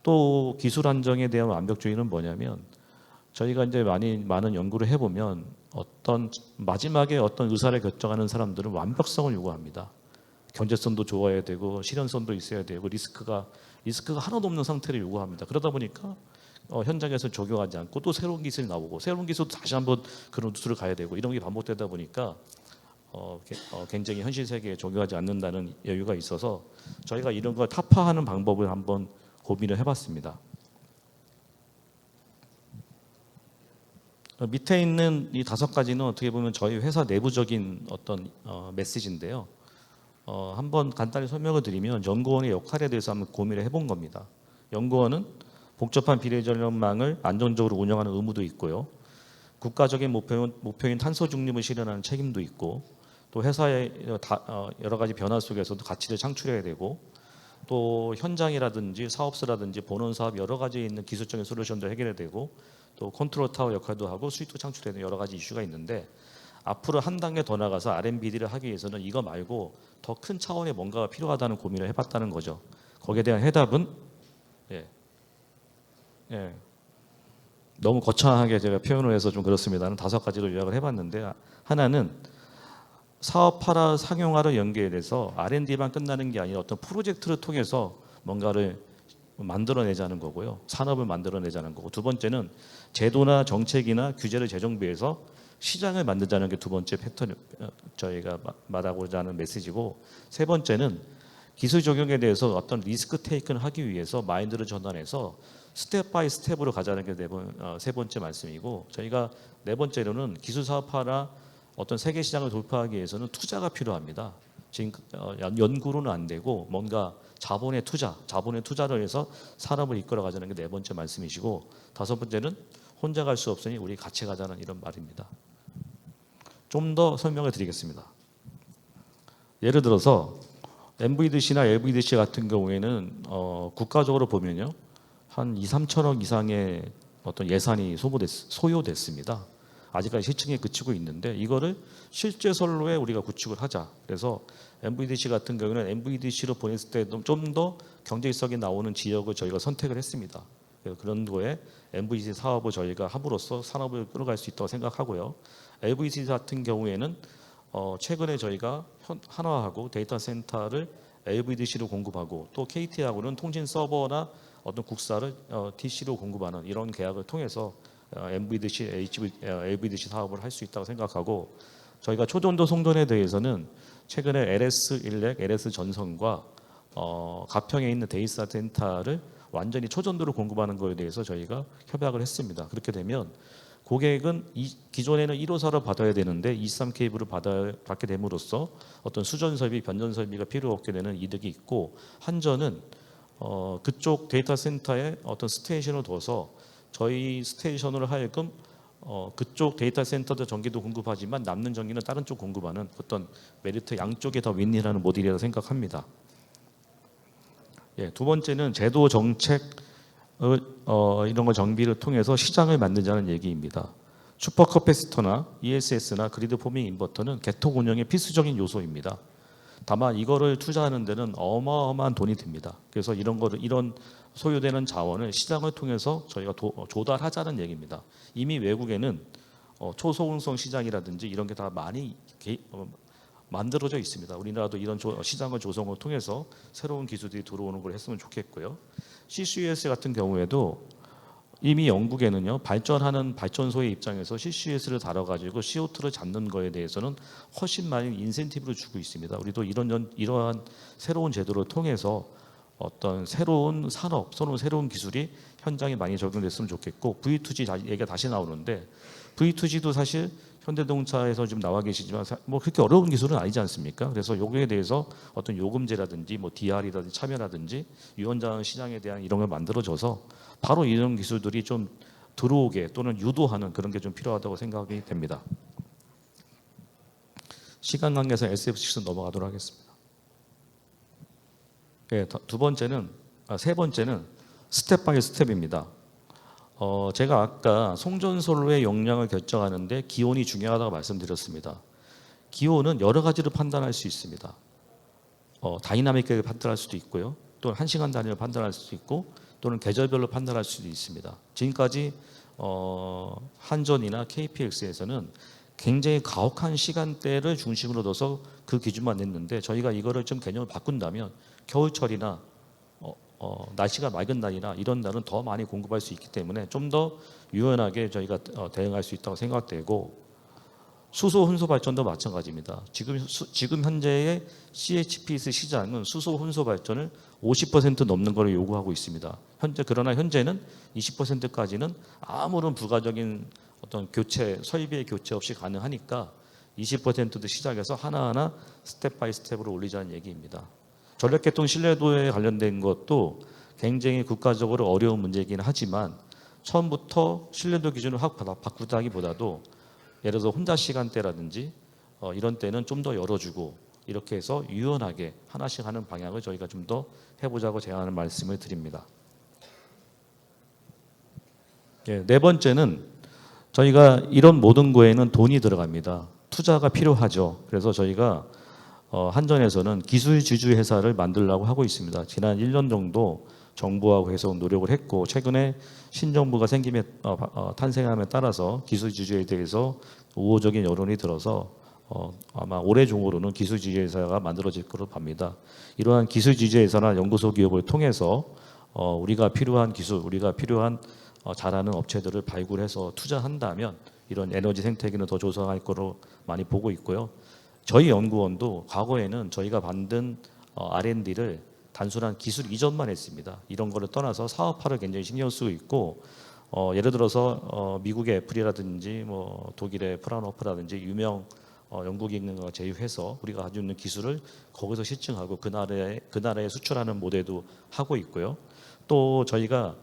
또 기술 안정에 대한 완벽주의는 뭐냐면 저희가 이제 많은 연구를 해보면 마지막에 어떤 의사를 결정하는 사람들은 완벽성을 요구합니다. 경제성도 좋아야 되고 실현성도 있어야 되고 리스크가 하나도 없는 상태를 요구합니다. 그러다 보니까 현장에서 적용하지 않고 또 새로운 기술이 나오고 새로운 기술도 다시 한번 그런 루트를 가야 되고 이런 게 반복되다 보니까 굉장히 현실 세계에 적용하지 않는다는 여유가 있어서 저희가 이런 걸 타파하는 방법을 한번 고민을 해봤습니다. 밑에 있는 이 5가지는 어떻게 보면 저희 회사 내부적인 어떤 메시지인데요. 한번 간단히 설명을 드리면 연구원의 역할에 대해서 한번 고민을 해본 겁니다. 연구원은 복잡한 비례전력망을 안정적으로 운영하는 의무도 있고요. 국가적인 목표인 탄소 중립을 실현하는 책임도 있고, 또 회사의 여러 가지 변화 속에서도 가치를 창출해야 되고, 또 현장이라든지 사업소라든지 본원 사업 여러 가지에 있는 기술적인 솔루션도 해결해야 되고, 또 컨트롤 타워 역할도 하고 수익도 창출되는 여러 가지 이슈가 있는데, 앞으로 한 단계 더 나가서 R&D를 하기 위해서는 이거 말고 더 큰 차원의 뭔가가 필요하다는 고민을 해봤다는 거죠. 거기에 대한 해답은 너무 거창하게 제가 표현을 해서 좀 그렇습니다는 5가지로 요약을 해봤는데, 하나는 사업화라 상용화를 연계해서 R&D만 끝나는 게 아니라 어떤 프로젝트를 통해서 뭔가를 만들어내자는 거고요. 산업을 만들어내자는 거고, 두 번째는 제도나 정책이나 규제를 재정비해서 시장을 만들자는 게 두 번째 패턴 저희가 말하고자 하는 메시지고, 세 번째는 기술 적용에 대해서 어떤 리스크 테이크를 하기 위해서 마인드를 전환해서 스텝 바이 스텝으로 가자는 게 세 번째 말씀이고, 저희가 네 번째로는 기술 사업화나 어떤 세계 시장을 돌파하기 위해서는 투자가 필요합니다. 지금 연구로는 안 되고 뭔가 자본의 투자를 해서 산업을 이끌어가자는 게 네 번째 말씀이시고, 5번째는 혼자 갈 수 없으니 우리 같이 가자는 이런 말입니다. 좀 더 설명을 드리겠습니다. 예를 들어서 MVDC나 LVDC 같은 경우에는 국가적으로 보면요, 한 2, 3천억 이상의 어떤 예산이 소요됐습니다. 아직까지 시층에 그치고 있는데, 이거를 실제 선로에 우리가 구축을 하자. 그래서 MVDC 같은 경우는 MVDC로 보냈을 때 좀 더 경제성이 나오는 지역을 저희가 선택을 했습니다. 그런 거에 MVDC 사업을 저희가 함으로써 산업을 끌어갈 수 있다고 생각하고요. LVDC 같은 경우에는 최근에 저희가 한화하고 데이터 센터를 LVDC로 공급하고, 또 KT하고는 통신 서버나 어떤 국사를 DC로 공급하는 이런 계약을 통해서 MVDC, LVDC 사업을 할 수 있다고 생각하고, 저희가 초전도 송전에 대해서는 최근에 LS 일렉, LS 전선과 가평에 있는 데이터 센터를 완전히 초전도로 공급하는 것에 대해서 저희가 협약을 했습니다. 그렇게 되면 고객은 기존에는 1호사를 받아야 되는데 23 케이블을 받게 됨으로써 어떤 수전 설비, 변전 설비가 필요 없게 되는 이득이 있고, 한전은 그쪽 데이터 센터에 어떤 스테이션을 둬서 저희 스테이션으로 하여금 그쪽 데이터 센터도 전기도 공급하지만 남는 전기는 다른 쪽 공급하는 어떤 메리트 양쪽에 더 윈윈하는 모델이라고 생각합니다. 두 번째는 제도 정책 이런 거 정비를 통해서 시장을 만들자는 얘기입니다. 슈퍼커패시터나 ESS나 그리드 포밍 인버터는 개통 운영의 필수적인 요소입니다. 다만 이거를 투자하는 데는 어마어마한 돈이 듭니다. 그래서 이런 소요되는 자원을 시장을 통해서 저희가 조달하자는 얘기입니다. 이미 외국에는 초소음성 시장이라든지 이런 게 다 많이 만들어져 있습니다. 우리나라도 이런 시장을 조성을 통해서 새로운 기술들이 들어오는 걸 했으면 좋겠고요. CCUS 같은 경우에도 이미 영국에는요, 발전하는 발전소의 입장에서 CCUS를 다뤄가지고 CO2를 잡는 거에 대해서는 훨씬 많은 인센티브를 주고 있습니다. 우리도 이러한 새로운 제도를 통해서 어떤 새로운 산업, 새로운 기술이 현장에 많이 적용됐으면 좋겠고, V2G 얘기가 다시 나오는데, V2G도 사실 현대자동차에서 좀 나와 계시지만 뭐 그렇게 어려운 기술은 아니지 않습니까? 그래서 여기에 대해서 어떤 요금제라든지 뭐 DR이라든지 참여라든지 유연장 시장에 대한 이런 걸 만들어줘서 바로 이런 기술들이 좀 들어오게 또는 유도하는 그런 게 좀 필요하다고 생각이 됩니다. 시간 관계에서 SF6 넘어가도록 하겠습니다. 세 번째는 스텝 바이 스텝입니다. 제가 아까 송전솔로의 용량을 결정하는데 기온이 중요하다고 말씀드렸습니다. 기온은 여러 가지로 판단할 수 있습니다. 다이나믹하게 판단할 수도 있고요. 또는 1시간 단위로 판단할 수도 있고, 또는 계절별로 판단할 수도 있습니다. 지금까지 한전이나 KPX에서는 굉장히 가혹한 시간대를 중심으로 둬서 그 기준만 냈는데, 저희가 이거를 좀 개념을 바꾼다면 겨울철이나 날씨가 맑은 날이나 이런 날은 더 많이 공급할 수 있기 때문에 좀 더 유연하게 저희가 대응할 수 있다고 생각되고, 수소 혼소 발전도 마찬가지입니다. 지금 현재의 CHPS 시장은 수소 혼소 발전을 50% 넘는 것을 요구하고 있습니다. 그러나 현재는 20%까지는 아무런 부가적인 어떤 교체, 설비의 교체 없이 가능하니까 20%도 시작해서 하나하나 스텝 바이 스텝으로 올리자는 얘기입니다. 전력계통 신뢰도에 관련된 것도 굉장히 국가적으로 어려운 문제이긴 하지만 처음부터 신뢰도 기준을 확 바꾸다기보다도 예를 들어서 혼자 시간대라든지 이런 때는 좀 더 열어주고 이렇게 해서 유연하게 하나씩 하는 방향을 저희가 좀 더 해보자고 제안하는 말씀을 드립니다. 네 번째는 저희가 이런 모든 거에는 돈이 들어갑니다. 투자가 필요하죠. 그래서 저희가 한전에서는 기술 지주 회사를 만들려고 하고 있습니다. 지난 1년 정도 정부하고 계속 노력을 했고 최근에 신정부가 탄생함에 따라서 기술 지주에 대해서 우호적인 여론이 들어서 아마 올해 중으로는 기술 지주 회사가 만들어질 것으로 봅니다. 이러한 기술 지주 회사나 연구소 기업을 통해서 우리가 필요한 기술, 우리가 필요한 잘하는 업체들을 발굴해서 투자한다면 이런 에너지 생태계는 더 조성할 거로 많이 보고 있고요. 저희 연구원도 과거에는 저희가 만든 R&D를 단순한 기술 이전만 했습니다. 이런 거를 떠나서 사업화를 굉장히 신경 쓰고 있고 예를 들어서 미국의 애플이라든지 뭐 독일의 프라운호프라든지 유명 연구기능을 제휴해서 우리가 가지고 있는 기술을 거기서 실증하고 그 나라에 수출하는 모델도 하고 있고요. 또 저희가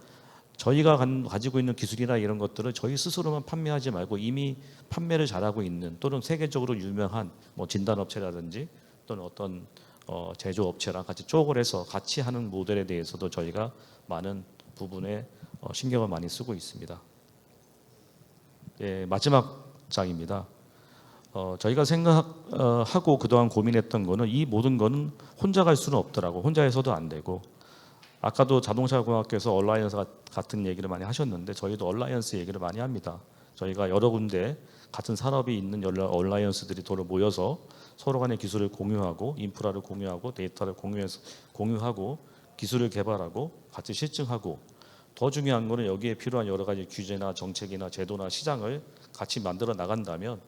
가지고 있는 기술이나 이런 것들을 저희 스스로만 판매하지 말고 이미 판매를 잘하고 있는 또는 세계적으로 유명한 뭐 진단업체라든지 또는 어떤 제조업체랑 같이 쪼그려 해서 같이 하는 모델에 대해서도 저희가 많은 부분에 신경을 많이 쓰고 있습니다. 예, 마지막 장입니다. 저희가 생각하고 그동안 고민했던 거는 이 모든 거는 혼자 갈 수는 없더라고. 혼자 해서도 안 되고 아까도 자동차공학께서 얼라이언스 같은 얘기를 많이 하셨는데 저희도 얼라이언스 얘기를 많이 합니다. 저희가 여러 군데 같은 산업이 있는 얼라이언스들이 도로 모여서 서로 간의 기술을 공유하고 인프라를 공유하고 데이터를 공유하고 기술을 개발하고 같이 실증하고 더 중요한 거는 여기에 필요한 여러 가지 규제나 정책이나 제도나 시장을 같이 만들어 나간다면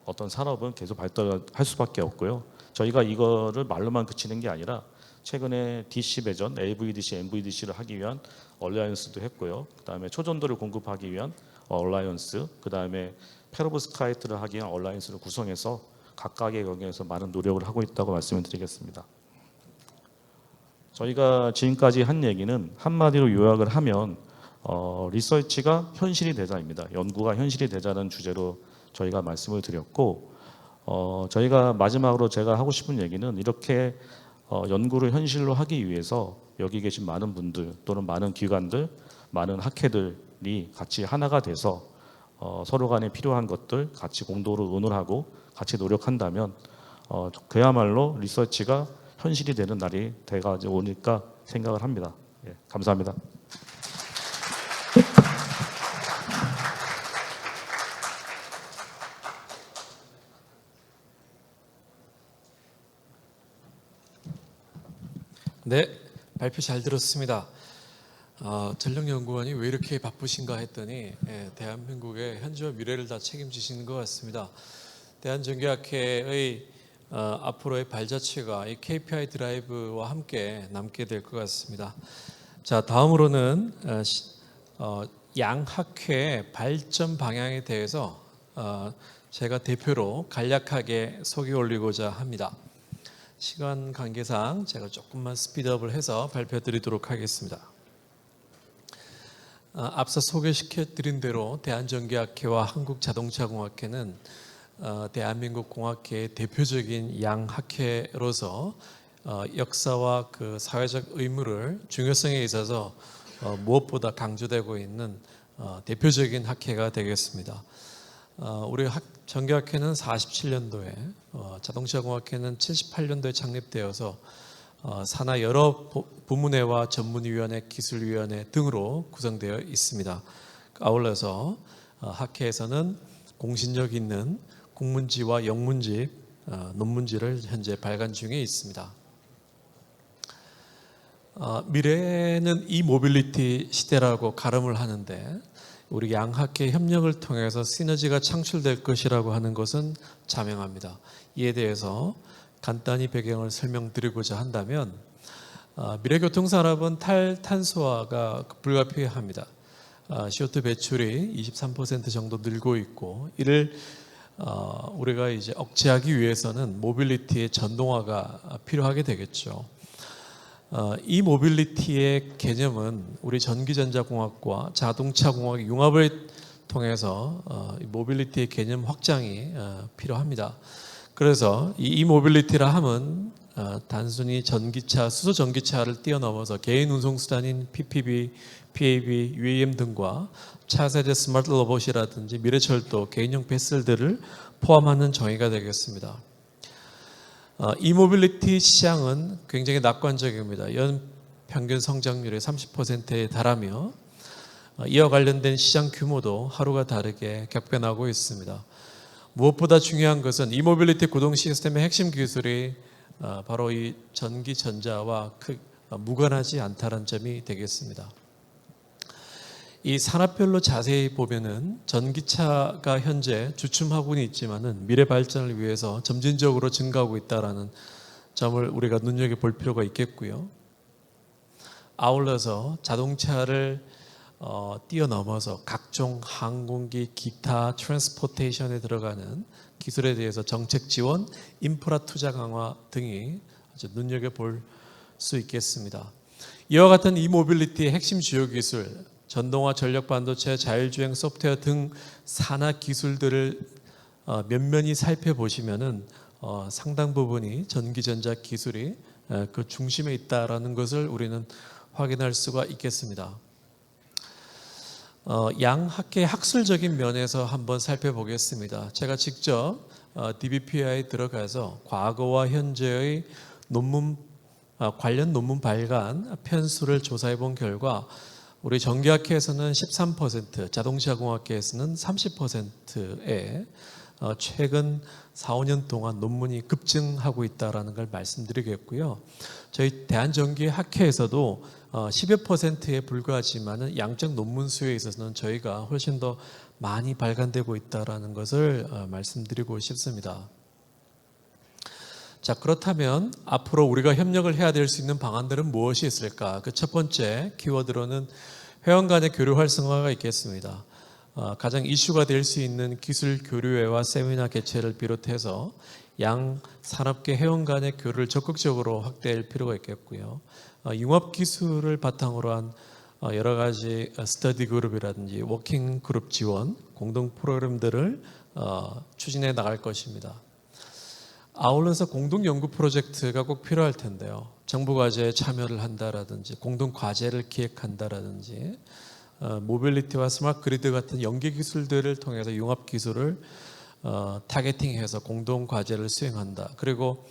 어떤 산업은 계속 발달할 수밖에 없고요. 저희가 이거를 말로만 그치는 게 아니라 최근에 DC 배전, LVDC, MVDC를 하기 위한 얼라이언스도 했고요. 그다음에 초전도를 공급하기 위한 얼라이언스, 그다음에 페로브스카이트를 하기 위한 얼라이언스를 구성해서 각각의 영역에서 많은 노력을 하고 있다고 말씀을 드리겠습니다. 저희가 지금까지 한 얘기는 한마디로 요약을 하면 리서치가 현실이 되자입니다. 연구가 현실이 되자는 주제로 저희가 말씀을 드렸고 저희가 마지막으로 제가 하고 싶은 얘기는 이렇게 연구를 현실로 하기 위해서 여기 계신 많은 분들 또는 많은 기관들, 많은 학회들이 같이 하나가 돼서 서로 간에 필요한 것들 같이 공동으로 의논하고 같이 노력한다면 그야말로 리서치가 현실이 되는 날이 돼가지고 오니까 생각을 합니다. 예, 감사합니다. 네, 발표 잘 들었습니다. 전력연구원이 왜 이렇게 바쁘신가 했더니 대한민국의 현재와 미래를 다 책임지시는 것 같습니다. 대한전기학회의 앞으로의 발자취가 이 KPI 드라이브와 함께 남게 될 것 같습니다. 자, 다음으로는 양학회 발전 방향에 대해서 제가 대표로 간략하게 소개 올리고자 합니다. 시간 관계상 제가 조금만 스피드업을 해서 발표 드리도록 하겠습니다. 앞서 소개시켜드린 대로 대한전기학회와 한국자동차공학회는 대한민국 공학계의 대표적인 양학회로서 역사와 그 사회적 의무를 중요성에 있어서 무엇보다 강조되고 있는 대표적인 학회가 되겠습니다. 우리 전기학회는 47년도에 자동차공학회는 78년도에 창립되어서 산하 여러 부문회와 전문위원회, 기술위원회 등으로 구성되어 있습니다. 아울러서 학회에서는 공신력 있는 국문지와 영문지, 논문지를 현재 발간 중에 있습니다. 미래는 이모빌리티 시대라고 가름을 하는데 우리 양학회 협력을 통해서 시너지가 창출될 것이라고 하는 것은 자명합니다. 이에 대해서 간단히 배경을 설명드리고자 한다면 미래교통산업은 탈탄소화가 불가피합니다. CO2 배출이 23% 정도 늘고 있고, 이를 우리가 이제 억제하기 위해서는 모빌리티의 전동화가 필요하게 되겠죠. 이 모빌리티의 개념은 우리 전기전자공학과 자동차공학의 융합을 통해서 이 모빌리티의 개념 확장이 필요합니다. 그래서 이 모빌리티라 함은 단순히 전기차, 수소 전기차를 뛰어넘어서 개인 운송 수단인 PPV, PAV, UAM 등과 차세대 스마트 로봇이라든지 미래철도, 개인용 베슬들을 포함하는 정의가 되겠습니다. 이 모빌리티 시장은 굉장히 낙관적입니다. 연 평균 성장률이 30%에 달하며 이와 관련된 시장 규모도 하루가 다르게 격변하고 있습니다. 무엇보다 중요한 것은 이 모빌리티 구동 시스템의 핵심 기술이 바로 이 전기 전자와 무관하지 않다는 점이 되겠습니다. 이 산업별로 자세히 보면은 전기차가 현재 주춤하고는 있지만은 미래 발전을 위해서 점진적으로 증가하고 있다라는 점을 우리가 눈여겨 볼 필요가 있겠고요. 아울러서 자동차를 뛰어넘어서 각종 항공기, 기타, 트랜스포테이션에 들어가는 기술에 대해서 정책 지원, 인프라 투자 강화 등이 아주 눈여겨 볼 수 있겠습니다. 이와 같은 이모빌리티의 핵심 주요 기술, 전동화, 전력 반도체, 자율주행 소프트웨어 등 산하 기술들을 면면히 살펴보시면은 상당 부분이 전기전자 기술이 그 중심에 있다라는 것을 우리는 확인할 수가 있겠습니다. 양 학계의 학술적인 면에서 한번 살펴보겠습니다. 제가 직접 DBPI에 들어가서 과거와 현재의 관련 논문 발간 편수를 조사해 본 결과 우리 전기학회에서는 13%, 자동차공학계에서는 30%의 최근 4, 5년 동안 논문이 급증하고 있다는 걸 말씀드리겠고요. 저희 대한전기학회에서도 10여 %에 불과하지만 양적 논문 수에 있어서는 저희가 훨씬 더 많이 발간되고 있다는 것을 말씀드리고 싶습니다. 자, 그렇다면 앞으로 우리가 협력을 해야 될 수 있는 방안들은 무엇이 있을까? 그 첫 번째 키워드로는 회원 간의 교류 활성화가 있겠습니다. 가장 이슈가 될 수 있는 기술 교류회와 세미나 개최를 비롯해서 양 산업계 회원 간의 교류를 적극적으로 확대할 필요가 있겠고요. 융합 기술을 바탕으로 한 여러 가지 스터디 그룹이라든지 워킹 그룹 지원, 공동 프로그램들을 추진해 나갈 것입니다. 아울러서 공동 연구 프로젝트가 꼭 필요할 텐데요. 정부 과제에 참여를 한다라든지 공동 과제를 기획한다라든지 모빌리티와 스마트 그리드 같은 연계 기술들을 통해서 융합 기술을 타겟팅해서 공동 과제를 수행한다. 그리고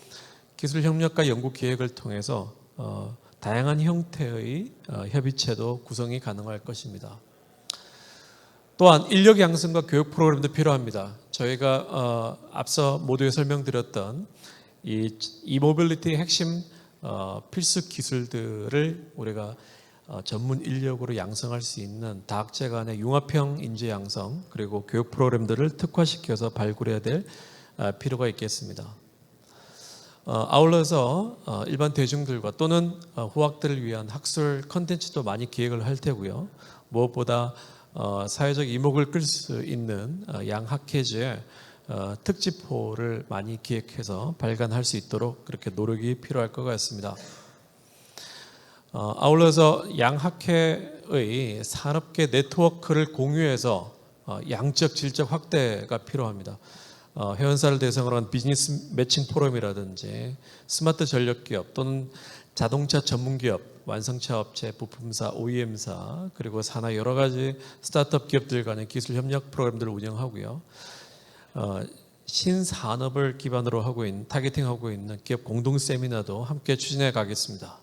기술 협력과 연구 기획을 통해서 다양한 형태의 협의체도 구성이 가능할 것입니다. 또한 인력 양성과 교육 프로그램도 필요합니다. 저희가 앞서 모두에 설명드렸던 이 모빌리티의 핵심 필수 기술들을 우리가 전문 인력으로 양성할 수 있는 다학제 간의 융합형 인재 양성 그리고 교육 프로그램들을 특화시켜서 발굴해야 될 필요가 있겠습니다. 아울러서 일반 대중들과 또는 후학들을 위한 학술 컨텐츠도 많이 기획을 할 테고요. 무엇보다 사회적 이목을 끌 수 있는 양 학회지의 특집호를 많이 기획해서 발간할 수 있도록 그렇게 노력이 필요할 것 같습니다. 아울러서 양 학회의 산업계 네트워크를 공유해서 양적 질적 확대가 필요합니다. 회원사를 대상으로 한 비즈니스 매칭 포럼이라든지 스마트 전력 기업 또는 자동차 전문 기업, 완성차 업체, 부품사, OEM사 그리고 산하 여러 가지 스타트업 기업들 간의 기술 협력 프로그램들을 운영하고요. 신산업을 기반으로 하고 있는 타겟팅하고 있는 기업 공동 세미나도 함께 추진해 가겠습니다.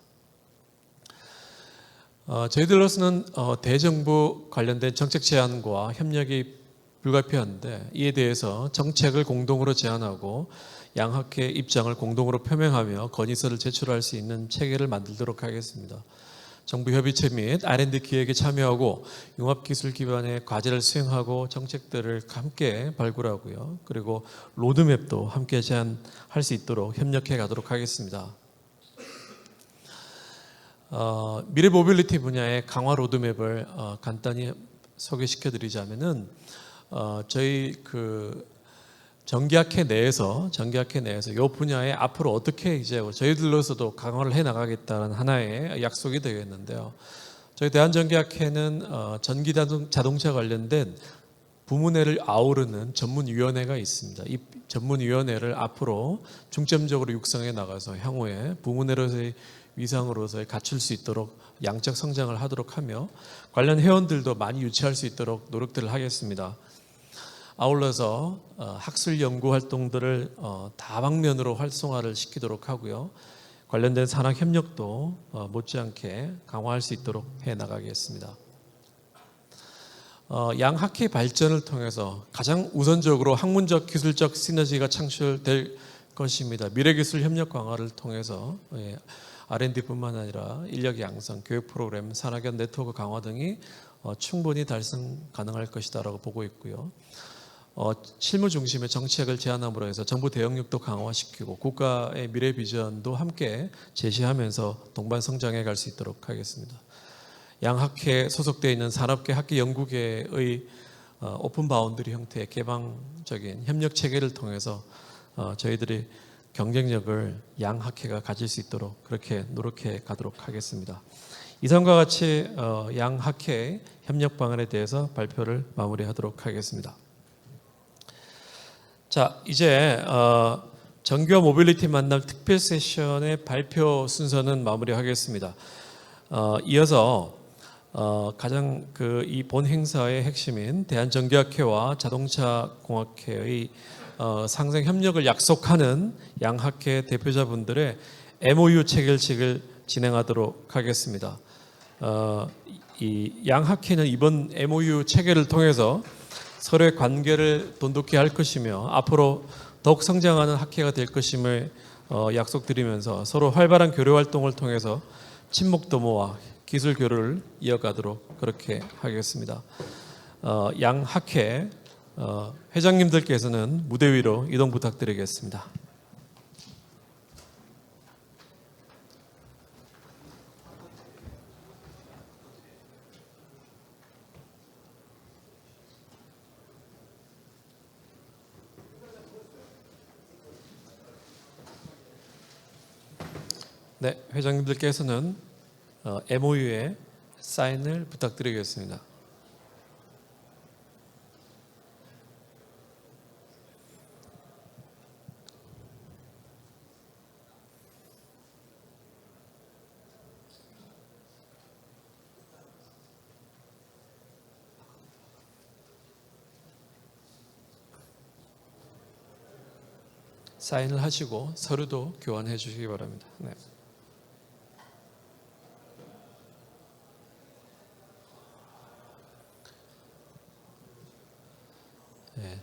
저희들로서는 대정부 관련된 정책 제안과 협력이 불가피한데 이에 대해서 정책을 공동으로 제안하고 양학회 입장을 공동으로 표명하며 건의서를 제출할 수 있는 체계를 만들도록 하겠습니다. 정부 협의체 및 R&D 기획에 참여하고 융합기술 기반의 과제를 수행하고 정책들을 함께 발굴하고요. 그리고 로드맵도 함께 제안할 수 있도록 협력해 가도록 하겠습니다. 미래 모빌리티 분야의 강화 로드맵을 간단히 소개시켜드리자면은 저희 그 정기학회 내에서 이 분야에 앞으로 어떻게 이제 저희들로서도 강화를 해 나가겠다는 하나의 약속이 되겠는데요. 저희 대한전기학회는 전기 자동차 관련된 부문회를 아우르는 전문위원회가 있습니다. 이 전문위원회를 앞으로 중점적으로 육성해 나가서 향후에 부문회로서의 위상으로서의 갖출 수 있도록 양적 성장을 하도록 하며 관련 회원들도 많이 유치할 수 있도록 노력들을 하겠습니다. 아울러서 학술 연구 활동들을 다방면으로 활성화를 시키도록 하고요. 관련된 산학 협력도 못지않게 강화할 수 있도록 해 나가겠습니다. 양학회 발전을 통해서 가장 우선적으로 학문적 기술적 시너지가 창출될 것입니다. 미래기술 협력 강화를 통해서 R&D뿐만 아니라 인력 양성, 교육 프로그램, 산학연 네트워크 강화 등이 충분히 달성 가능할 것이다라고 보고 있고요. 실무 중심의 정책을 제안함으로 해서 정부 대응력도 강화시키고 국가의 미래 비전도 함께 제시하면서 동반 성장해 갈 수 있도록 하겠습니다. 양학회에 소속되어 있는 산업계, 학계, 연구계의 오픈 바운더리 형태의 개방적인 협력 체계를 통해서 저희들이 경쟁력을 양학회가 가질 수 있도록 그렇게 노력해 가도록 하겠습니다. 이상과 같이 양학회 협력 방안에 대해서 발표를 마무리하도록 하겠습니다. 자, 이제 정규와 모빌리티 만남 특별 세션의 발표 순서는 마무리하겠습니다. 이어서 가장 이 본 행사의 핵심인 대한전기학회와 자동차공학회의 상생 협력을 약속하는 양학회 대표자분들의 MOU 체결식을 진행하도록 하겠습니다. 이 양학회는 이번 MOU 체결을 통해서 서로의 관계를 돈독히 할 것이며 앞으로 더욱 성장하는 학회가 될 것임을 약속드리면서 서로 활발한 교류 활동을 통해서 친목 도모와 기술 교류를 이어가도록 그렇게 하겠습니다. 양 학회 회장님들께서는 무대 위로 이동 부탁드리겠습니다. 네, 회장님들께서는 MOU에 사인을 부탁드리겠습니다. 사인을 하시고 서류도 교환해 주시기 바랍니다. 네. 네.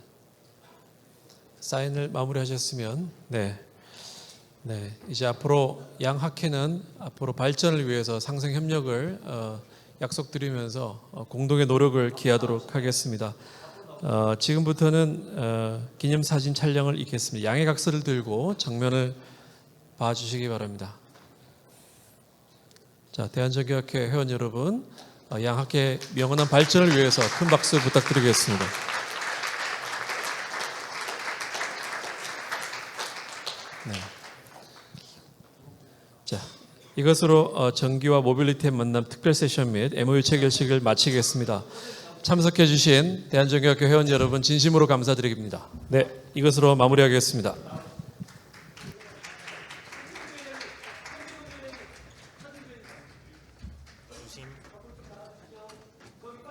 사인을 마무리하셨으면 이제 앞으로 양 학회는 앞으로 발전을 위해서 상생 협력을 약속드리면서 공동의 노력을 기하도록 하겠습니다. 지금부터는 기념사진 촬영을 있겠습니다. 양해 각서를 들고 정면을 봐주시기 바랍니다. 자, 대한전기학회 회원 여러분, 양학회 명언한 발전을 위해서 큰 박수 부탁드리겠습니다. 네. 자, 이것으로 전기와 모빌리티의 만남 특별 세션 및 MOU 체결식을 마치겠습니다. 참석해 주신 대한전기학회 회원 여러분 진심으로 감사드립니다. 네, 이것으로 마무리하겠습니다.